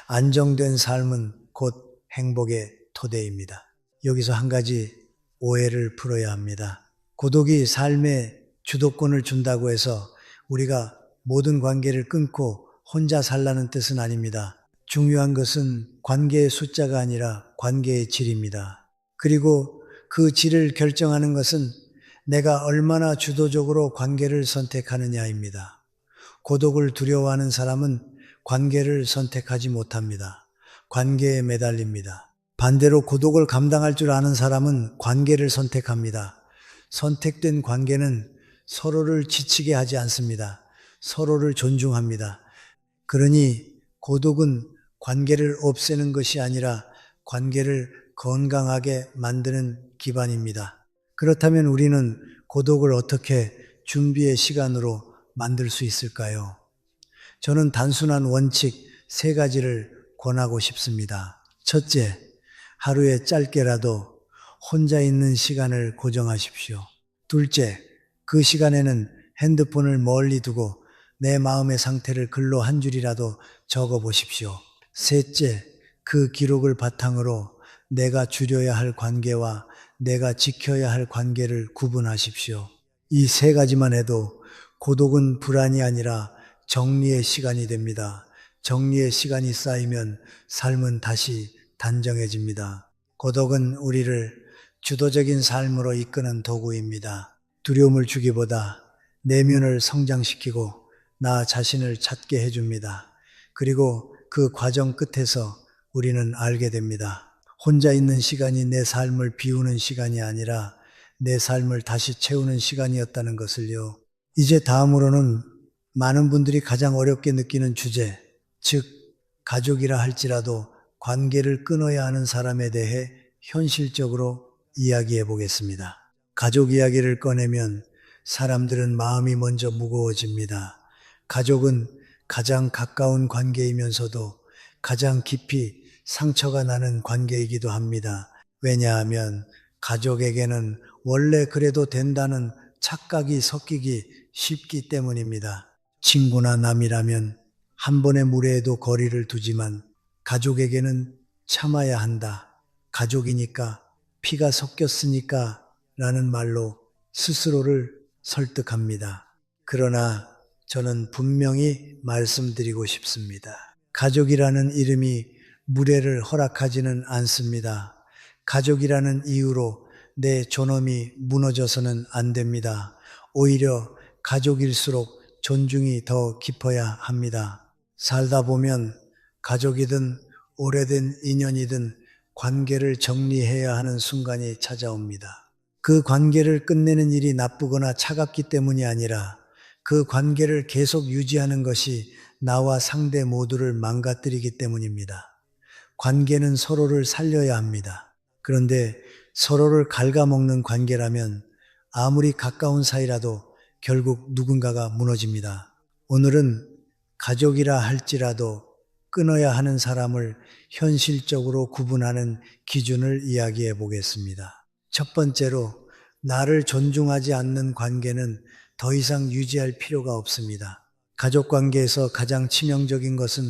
안정된 삶은 곧 행복의 토대입니다. 여기서 한 가지 오해를 풀어야 합니다. 고독이 삶에 주도권을 준다고 해서 우리가 모든 관계를 끊고 혼자 살라는 뜻은 아닙니다. 중요한 것은 관계의 숫자가 아니라 관계의 질입니다. 그리고 그 질을 결정하는 것은 내가 얼마나 주도적으로 관계를 선택하느냐입니다. 고독을 두려워하는 사람은 관계를 선택하지 못합니다. 관계에 매달립니다. 반대로 고독을 감당할 줄 아는 사람은 관계를 선택합니다. 선택된 관계는 서로를 지치게 하지 않습니다. 서로를 존중합니다. 그러니 고독은 관계를 없애는 것이 아니라 관계를 건강하게 만드는 기반입니다. 그렇다면 우리는 고독을 어떻게 준비의 시간으로 만들 수 있을까요? 저는 단순한 원칙 3가지를 권하고 싶습니다. 첫째, 하루에 짧게라도 혼자 있는 시간을 고정하십시오. 둘째, 그 시간에는 핸드폰을 멀리 두고 내 마음의 상태를 글로 한 줄이라도 적어 보십시오. 셋째, 그 기록을 바탕으로 내가 줄여야 할 관계와 내가 지켜야 할 관계를 구분하십시오. 이 3가지만 해도 고독은 불안이 아니라 정리의 시간이 됩니다. 정리의 시간이 쌓이면 삶은 다시 단정해집니다. 고독은 우리를 주도적인 삶으로 이끄는 도구입니다. 두려움을 주기보다 내면을 성장시키고 나 자신을 찾게 해줍니다. 그리고 그 과정 끝에서 우리는 알게 됩니다. 혼자 있는 시간이 내 삶을 비우는 시간이 아니라 내 삶을 다시 채우는 시간이었다는 것을요. 이제 다음으로는 많은 분들이 가장 어렵게 느끼는 주제, 즉 가족이라 할지라도 관계를 끊어야 하는 사람에 대해 현실적으로 이야기해 보겠습니다. 가족 이야기를 꺼내면 사람들은 마음이 먼저 무거워집니다. 가족은 가장 가까운 관계이면서도 가장 깊이 상처가 나는 관계이기도 합니다. 왜냐하면 가족에게는 원래 그래도 된다는 착각이 섞이기 쉽기 때문입니다. 친구나 남이라면 한 번의 무례에도 거리를 두지만 가족에게는 참아야 한다. 가족이니까, 피가 섞였으니까 라는 말로 스스로를 설득합니다. 그러나 저는 분명히 말씀드리고 싶습니다. 가족이라는 이름이 무례를 허락하지는 않습니다. 가족이라는 이유로 내 존엄이 무너져서는 안 됩니다. 오히려 가족일수록 존중이 더 깊어야 합니다. 살다 보면 가족이든 오래된 인연이든 관계를 정리해야 하는 순간이 찾아옵니다. 그 관계를 끝내는 일이 나쁘거나 차갑기 때문이 아니라 그 관계를 계속 유지하는 것이 나와 상대 모두를 망가뜨리기 때문입니다. 관계는 서로를 살려야 합니다. 그런데 서로를 갉아먹는 관계라면 아무리 가까운 사이라도 결국 누군가가 무너집니다. 오늘은 가족이라 할지라도 끊어야 하는 사람을 현실적으로 구분하는 기준을 이야기해 보겠습니다. 첫 번째로, 나를 존중하지 않는 관계는 더 이상 유지할 필요가 없습니다. 가족 관계에서 가장 치명적인 것은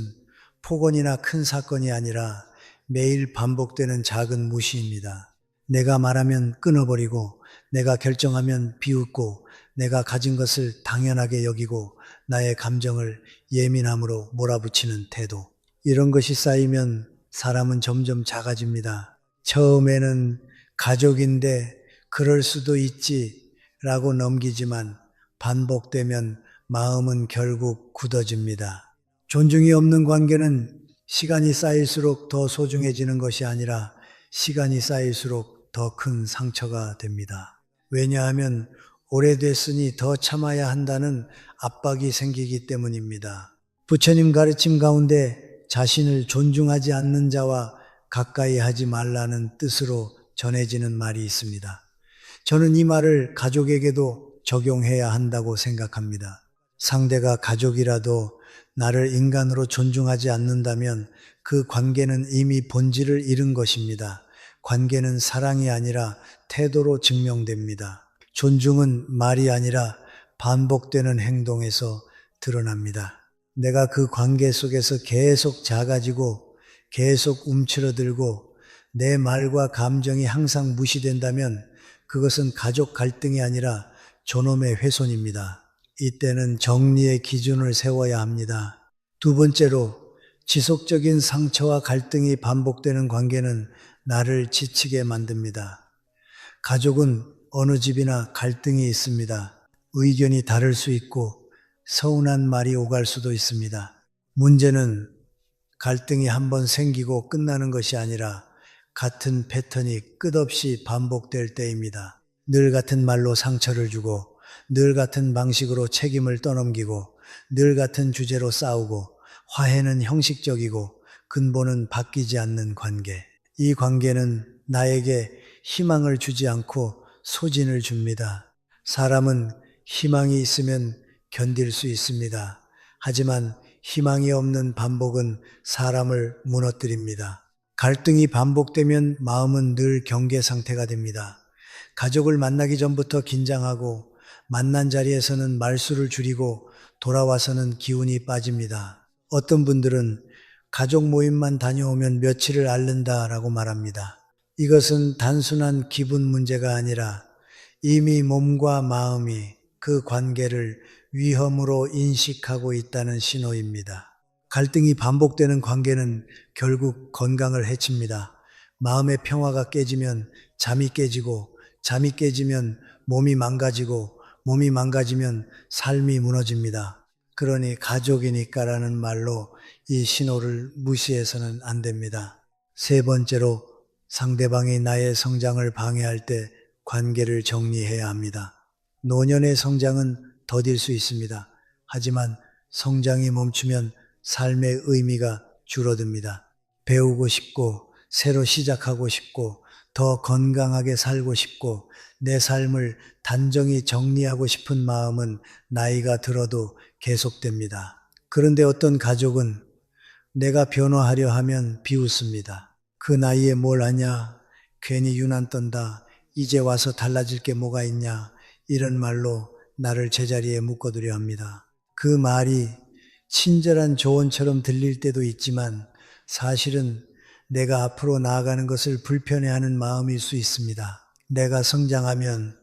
폭언이나 큰 사건이 아니라 매일 반복되는 작은 무시입니다. 내가 말하면 끊어버리고, 내가 결정하면 비웃고, 내가 가진 것을 당연하게 여기고, 나의 감정을 예민함으로 몰아붙이는 태도. 이런 것이 쌓이면 사람은 점점 작아집니다. 처음에는 가족인데 그럴 수도 있지 라고 넘기지만 반복되면 마음은 결국 굳어집니다. 존중이 없는 관계는 시간이 쌓일수록 더 소중해지는 것이 아니라 시간이 쌓일수록 더 큰 상처가 됩니다. 왜냐하면 오래됐으니 더 참아야 한다는 압박이 생기기 때문입니다. 부처님 가르침 가운데 자신을 존중하지 않는 자와 가까이 하지 말라는 뜻으로 전해지는 말이 있습니다. 저는 이 말을 가족에게도 적용해야 한다고 생각합니다. 상대가 가족이라도 나를 인간으로 존중하지 않는다면 그 관계는 이미 본질을 잃은 것입니다. 관계는 사랑이 아니라 태도로 증명됩니다. 존중은 말이 아니라 반복되는 행동에서 드러납니다. 내가 그 관계 속에서 계속 작아지고 계속 움츠러들고 내 말과 감정이 항상 무시된다면 그것은 가족 갈등이 아니라 존엄의 훼손입니다. 이때는 정리의 기준을 세워야 합니다. 두 번째로, 지속적인 상처와 갈등이 반복되는 관계는 나를 지치게 만듭니다. 가족은 어느 집이나 갈등이 있습니다. 의견이 다를 수 있고 서운한 말이 오갈 수도 있습니다. 문제는 갈등이 한번 생기고 끝나는 것이 아니라 같은 패턴이 끝없이 반복될 때입니다. 늘 같은 말로 상처를 주고 늘 같은 방식으로 책임을 떠넘기고 늘 같은 주제로 싸우고 화해는 형식적이고 근본은 바뀌지 않는 관계. 이 관계는 나에게 희망을 주지 않고 소진을 줍니다. 사람은 희망이 있으면 견딜 수 있습니다. 하지만 희망이 없는 반복은 사람을 무너뜨립니다. 갈등이 반복되면 마음은 늘 경계 상태가 됩니다. 가족을 만나기 전부터 긴장하고 만난 자리에서는 말수를 줄이고 돌아와서는 기운이 빠집니다. 어떤 분들은 가족 모임만 다녀오면 며칠을 앓는다라고 말합니다. 이것은 단순한 기분 문제가 아니라 이미 몸과 마음이 그 관계를 위험으로 인식하고 있다는 신호입니다. 갈등이 반복되는 관계는 결국 건강을 해칩니다. 마음의 평화가 깨지면 잠이 깨지고, 잠이 깨지면 몸이 망가지고, 몸이 망가지면 삶이 무너집니다. 그러니 가족이니까라는 말로 이 신호를 무시해서는 안 됩니다. 세 번째로, 상대방이 나의 성장을 방해할 때 관계를 정리해야 합니다. 노년의 성장은 더딜 수 있습니다. 하지만 성장이 멈추면 삶의 의미가 줄어듭니다. 배우고 싶고, 새로 시작하고 싶고, 더 건강하게 살고 싶고, 내 삶을 단정히 정리하고 싶은 마음은 나이가 들어도 계속됩니다. 그런데 어떤 가족은 내가 변화하려 하면 비웃습니다. 그 나이에 뭘 하냐? 괜히 유난 떤다. 이제 와서 달라질 게 뭐가 있냐? 이런 말로 나를 제자리에 묶어두려 합니다. 그 말이 친절한 조언처럼 들릴 때도 있지만 사실은 내가 앞으로 나아가는 것을 불편해하는 마음일 수 있습니다. 내가 성장하면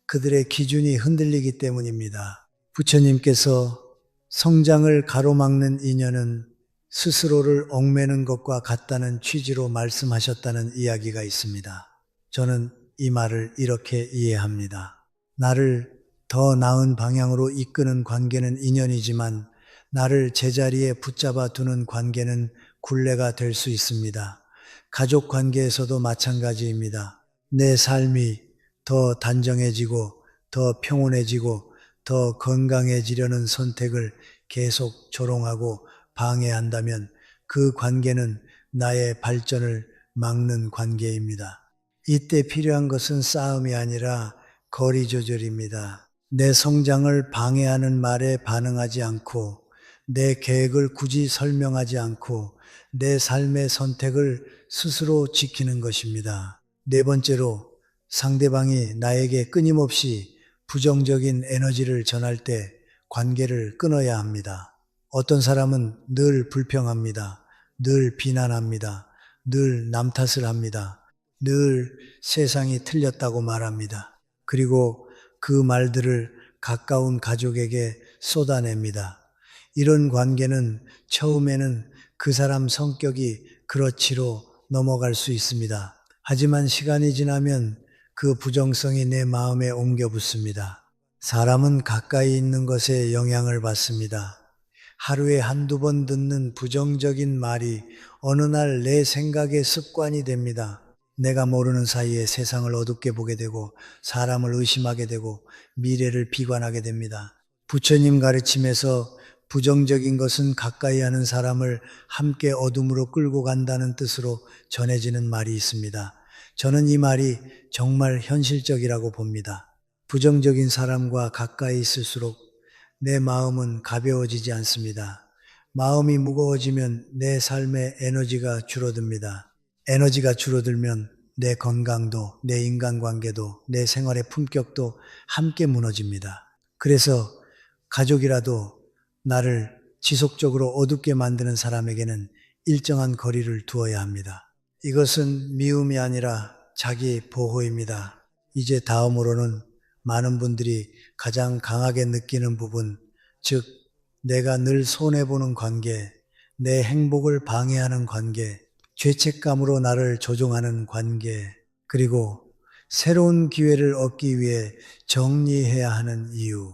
그들의 기준이 흔들리기 때문입니다. 부처님께서 성장을 가로막는 인연은 스스로를 얽매는 것과 같다는 취지로 말씀하셨다는 이야기가 있습니다. 저는 이 말을 이렇게 이해합니다. 나를 더 나은 방향으로 이끄는 관계는 인연이지만 나를 제자리에 붙잡아 두는 관계는 굴레가 될 수 있습니다. 가족 관계에서도 마찬가지입니다. 내 삶이 더 단정해지고 더 평온해지고 더 건강해지려는 선택을 계속 조롱하고 방해한다면 그 관계는 나의 발전을 막는 관계입니다. 이때 필요한 것은 싸움이 아니라 거리 조절입니다. 내 성장을 방해하는 말에 반응하지 않고 내 계획을 굳이 설명하지 않고 내 삶의 선택을 스스로 지키는 것입니다. 네 번째로, 상대방이 나에게 끊임없이 부정적인 에너지를 전할 때 관계를 끊어야 합니다. 어떤 사람은 늘 불평합니다. 늘 비난합니다. 늘 남 탓을 합니다. 늘 세상이 틀렸다고 말합니다. 그리고 그 말들을 가까운 가족에게 쏟아냅니다. 이런 관계는 처음에는 그 사람 성격이 그렇지로 넘어갈 수 있습니다. 하지만 시간이 지나면 그 부정성이 내 마음에 옮겨 붙습니다. 사람은 가까이 있는 것에 영향을 받습니다. 하루에 한두 번 듣는 부정적인 말이 어느 날 내 생각의 습관이 됩니다. 내가 모르는 사이에 세상을 어둡게 보게 되고 사람을 의심하게 되고 미래를 비관하게 됩니다. 부처님 가르침에서 부정적인 것은 가까이 하는 사람을 함께 어둠으로 끌고 간다는 뜻으로 전해지는 말이 있습니다. 저는 이 말이 정말 현실적이라고 봅니다. 부정적인 사람과 가까이 있을수록 내 마음은 가벼워지지 않습니다. 마음이 무거워지면 내 삶의 에너지가 줄어듭니다. 에너지가 줄어들면 내 건강도, 내 인간관계도, 내 생활의 품격도 함께 무너집니다. 그래서 가족이라도 나를 지속적으로 어둡게 만드는 사람에게는 일정한 거리를 두어야 합니다. 이것은 미움이 아니라 자기 보호입니다. 이제 다음으로는 많은 분들이 가장 강하게 느끼는 부분, 즉 내가 늘 손해보는 관계, 내 행복을 방해하는 관계, 죄책감으로 나를 조종하는 관계, 그리고 새로운 기회를 얻기 위해 정리해야 하는 이유,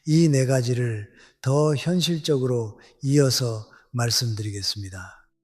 이 네 가지를 더 현실적으로 이어서 말씀드리겠습니다.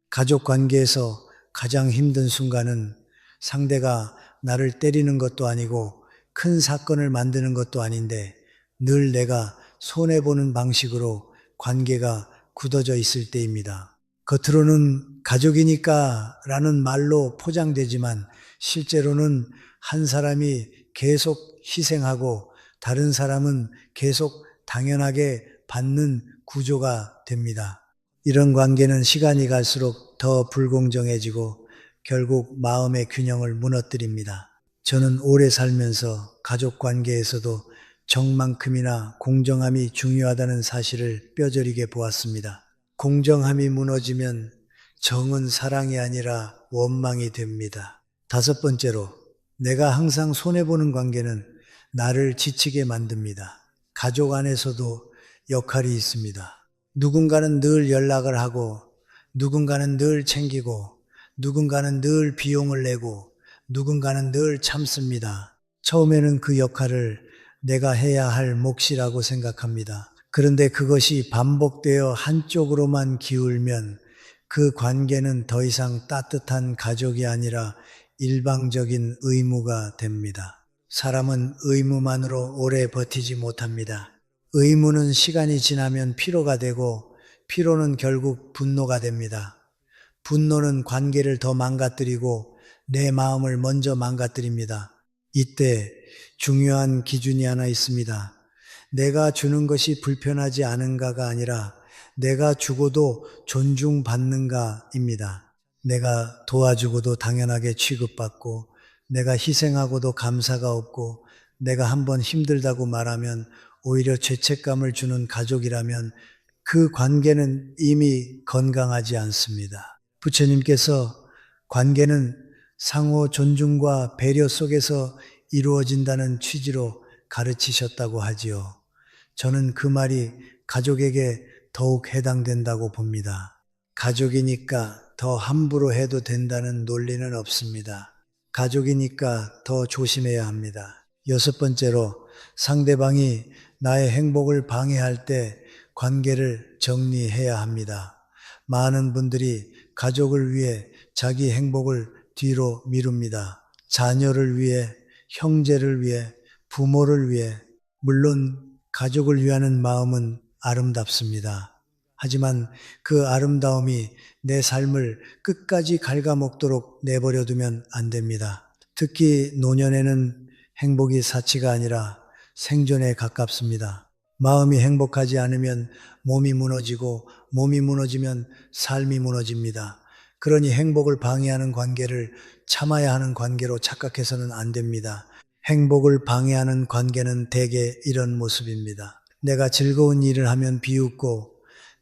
가족 관계에서 가장 힘든 순간은 상대가 나를 때리는 것도 아니고 큰 사건을 만드는 것도 아닌데 늘 내가 손해보는 방식으로 관계가 굳어져 있을 때입니다. 겉으로는 가족이니까 라는 말로 포장되지만 실제로는 한 사람이 계속 희생하고 다른 사람은 계속 당연하게 받는 구조가 됩니다. 이런 관계는 시간이 갈수록 더 불공정해지고 결국 마음의 균형을 무너뜨립니다. 저는 오래 살면서 가족 관계에서도 정만큼이나 공정함이 중요하다는 사실을 뼈저리게 보았습니다. 공정함이 무너지면 정은 사랑이 아니라 원망이 됩니다. 다섯 번째로, 내가 항상 손해보는 관계는 나를 지치게 만듭니다. 가족 안에서도 역할이 있습니다. 누군가는 늘 연락을 하고, 누군가는 늘 챙기고, 누군가는 늘 비용을 내고, 누군가는 늘 참습니다. 처음에는 그 역할을 내가 해야 할 몫이라고 생각합니다. 그런데 그것이 반복되어 한쪽으로만 기울면 그 관계는 더 이상 따뜻한 가족이 아니라 일방적인 의무가 됩니다. 사람은 의무만으로 오래 버티지 못합니다. 의무는 시간이 지나면 피로가 되고 피로는 결국 분노가 됩니다. 분노는 관계를 더 망가뜨리고 내 마음을 먼저 망가뜨립니다. 이때 중요한 기준이 하나 있습니다. 내가 주는 것이 불편하지 않은가가 아니라 내가 주고도 존중받는가입니다. 내가 도와주고도 당연하게 취급받고 내가 희생하고도 감사가 없고 내가 한번 힘들다고 말하면 오히려 죄책감을 주는 가족이라면 그 관계는 이미 건강하지 않습니다. 부처님께서 관계는 상호 존중과 배려 속에서 이루어진다는 취지로 가르치셨다고 하지요. 저는 그 말이 가족에게 더욱 해당된다고 봅니다. 가족이니까 더 함부로 해도 된다는 논리는 없습니다. 가족이니까 더 조심해야 합니다. 여섯 번째로, 상대방이 나의 행복을 방해할 때 관계를 정리해야 합니다. 많은 분들이 가족을 위해 자기 행복을 뒤로 미룹니다. 자녀를 위해, 형제를 위해, 부모를 위해, 물론 가족을 위하는 마음은 아름답습니다. 하지만 그 아름다움이 내 삶을 끝까지 갉아먹도록 내버려 두면 안 됩니다. 특히 노년에는 행복이 사치가 아니라 생존에 가깝습니다. 마음이 행복하지 않으면 몸이 무너지고 몸이 무너지면 삶이 무너집니다. 그러니 행복을 방해하는 관계를 참아야 하는 관계로 착각해서는 안 됩니다. 행복을 방해하는 관계는 대개 이런 모습입니다. 내가 즐거운 일을 하면 비웃고,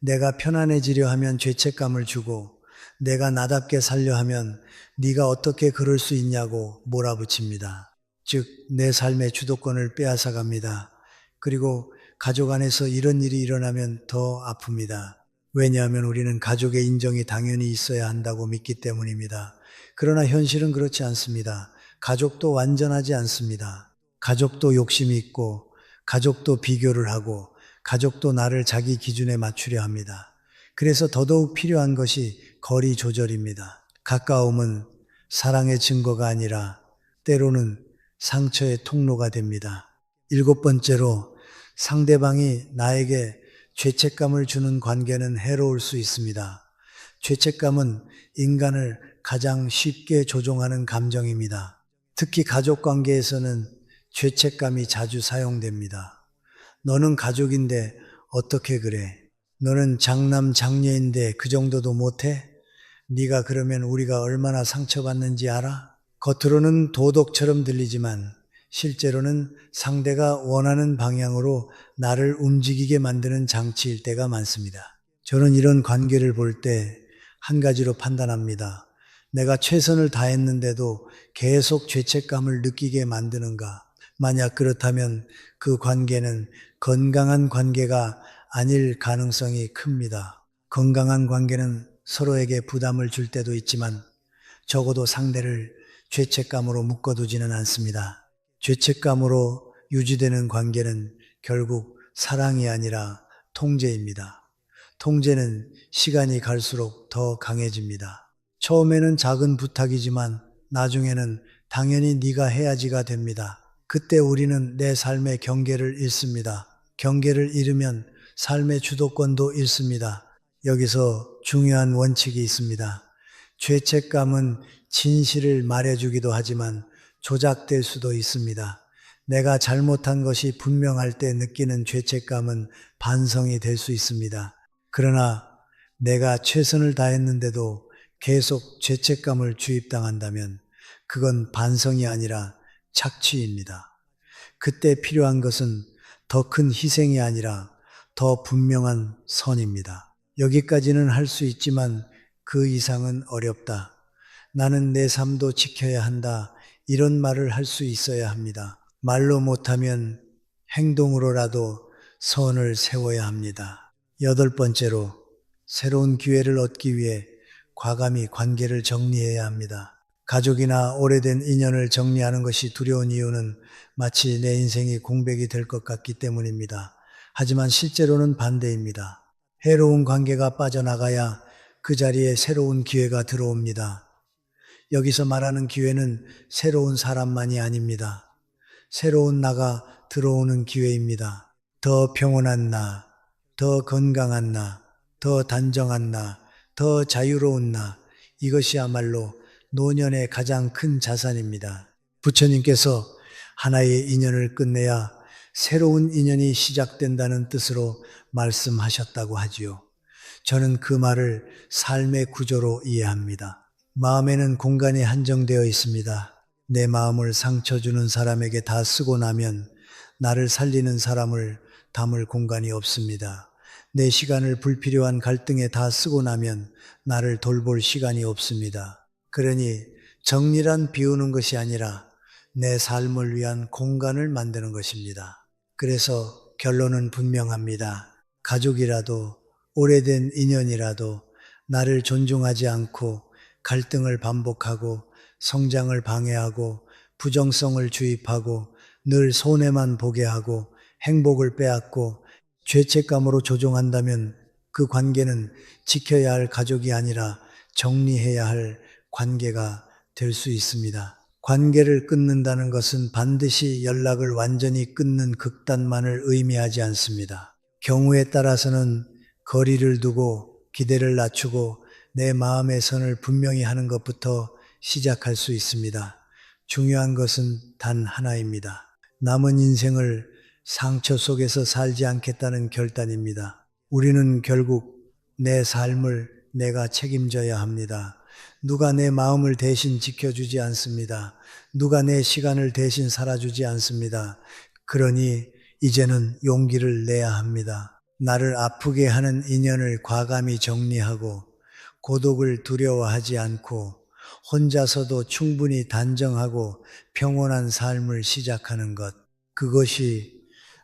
내가 편안해지려 하면 죄책감을 주고, 내가 나답게 살려 하면 네가 어떻게 그럴 수 있냐고 몰아붙입니다. 즉, 내 삶의 주도권을 빼앗아갑니다. 그리고 가족 안에서 이런 일이 일어나면 더 아픕니다. 왜냐하면 우리는 가족의 인정이 당연히 있어야 한다고 믿기 때문입니다. 그러나 현실은 그렇지 않습니다. 가족도 완전하지 않습니다. 가족도 욕심이 있고, 가족도 비교를 하고, 가족도 나를 자기 기준에 맞추려 합니다. 그래서 더더욱 필요한 것이 거리 조절입니다. 가까움은 사랑의 증거가 아니라 때로는 상처의 통로가 됩니다. 일곱 번째로 상대방이 나에게 죄책감을 주는 관계는 해로울 수 있습니다. 죄책감은 인간을 가장 쉽게 조종하는 감정입니다. 특히 가족 관계에서는 죄책감이 자주 사용됩니다. 너는 가족인데 어떻게 그래? 너는 장남 장녀인데 그 정도도 못해? 네가 그러면 우리가 얼마나 상처받는지 알아? 겉으로는 도덕처럼 들리지만 실제로는 상대가 원하는 방향으로 나를 움직이게 만드는 장치일 때가 많습니다. 저는 이런 관계를 볼 때 한 가지로 판단합니다. 내가 최선을 다했는데도 계속 죄책감을 느끼게 만드는가? 만약 그렇다면 그 관계는 건강한 관계가 아닐 가능성이 큽니다. 건강한 관계는 서로에게 부담을 줄 때도 있지만 적어도 상대를 죄책감으로 묶어두지는 않습니다. 죄책감으로 유지되는 관계는 결국 사랑이 아니라 통제입니다. 통제는 시간이 갈수록 더 강해집니다. 처음에는 작은 부탁이지만 나중에는 당연히 네가 해야지가 됩니다. 그때 우리는 내 삶의 경계를 잃습니다. 경계를 잃으면 삶의 주도권도 잃습니다. 여기서 중요한 원칙이 있습니다. 죄책감은 진실을 말해주기도 하지만 조작될 수도 있습니다. 내가 잘못한 것이 분명할 때 느끼는 죄책감은 반성이 될 수 있습니다. 그러나 내가 최선을 다했는데도 계속 죄책감을 주입당한다면 그건 반성이 아니라 착취입니다. 그때 필요한 것은 더 큰 희생이 아니라 더 분명한 선입니다. 여기까지는 할 수 있지만 그 이상은 어렵다. 나는 내 삶도 지켜야 한다. 이런 말을 할 수 있어야 합니다. 말로 못하면 행동으로라도 선을 세워야 합니다. 여덟 번째로 새로운 기회를 얻기 위해 과감히 관계를 정리해야 합니다. 가족이나 오래된 인연을 정리하는 것이 두려운 이유는 마치 내 인생이 공백이 될 것 같기 때문입니다. 하지만 실제로는 반대입니다. 해로운 관계가 빠져나가야 그 자리에 새로운 기회가 들어옵니다. 여기서 말하는 기회는 새로운 사람만이 아닙니다. 새로운 나가 들어오는 기회입니다. 더 평온한 나, 더 건강한 나, 더 단정한 나, 더 자유로운 나, 이것이야말로 노년의 가장 큰 자산입니다. 부처님께서 하나의 인연을 끝내야 새로운 인연이 시작된다는 뜻으로 말씀하셨다고 하지요. 저는 그 말을 삶의 구조로 이해합니다. 마음에는 공간이 한정되어 있습니다. 내 마음을 상처 주는 사람에게 다 쓰고 나면 나를 살리는 사람을 담을 공간이 없습니다. 내 시간을 불필요한 갈등에 다 쓰고 나면 나를 돌볼 시간이 없습니다. 그러니 정리란 비우는 것이 아니라 내 삶을 위한 공간을 만드는 것입니다. 그래서 결론은 분명합니다. 가족이라도 오래된 인연이라도 나를 존중하지 않고 갈등을 반복하고 성장을 방해하고 부정성을 주입하고 늘 손해만 보게 하고 행복을 빼앗고 죄책감으로 조종한다면 그 관계는 지켜야 할 가족이 아니라 정리해야 할 관계가 될 수 있습니다. 관계를 끊는다는 것은 반드시 연락을 완전히 끊는 극단만을 의미하지 않습니다. 경우에 따라서는 거리를 두고 기대를 낮추고 내 마음의 선을 분명히 하는 것부터 시작할 수 있습니다. 중요한 것은 단 하나입니다. 남은 인생을 상처 속에서 살지 않겠다는 결단입니다. 우리는 결국 내 삶을 내가 책임져야 합니다. 누가 내 마음을 대신 지켜주지 않습니다. 누가 내 시간을 대신 살아주지 않습니다. 그러니 이제는 용기를 내야 합니다. 나를 아프게 하는 인연을 과감히 정리하고 고독을 두려워하지 않고 혼자서도 충분히 단정하고 평온한 삶을 시작하는 것. 그것이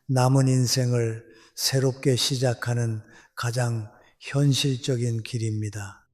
남은 인생을 새롭게 시작하는 가장 현실적인 길입니다.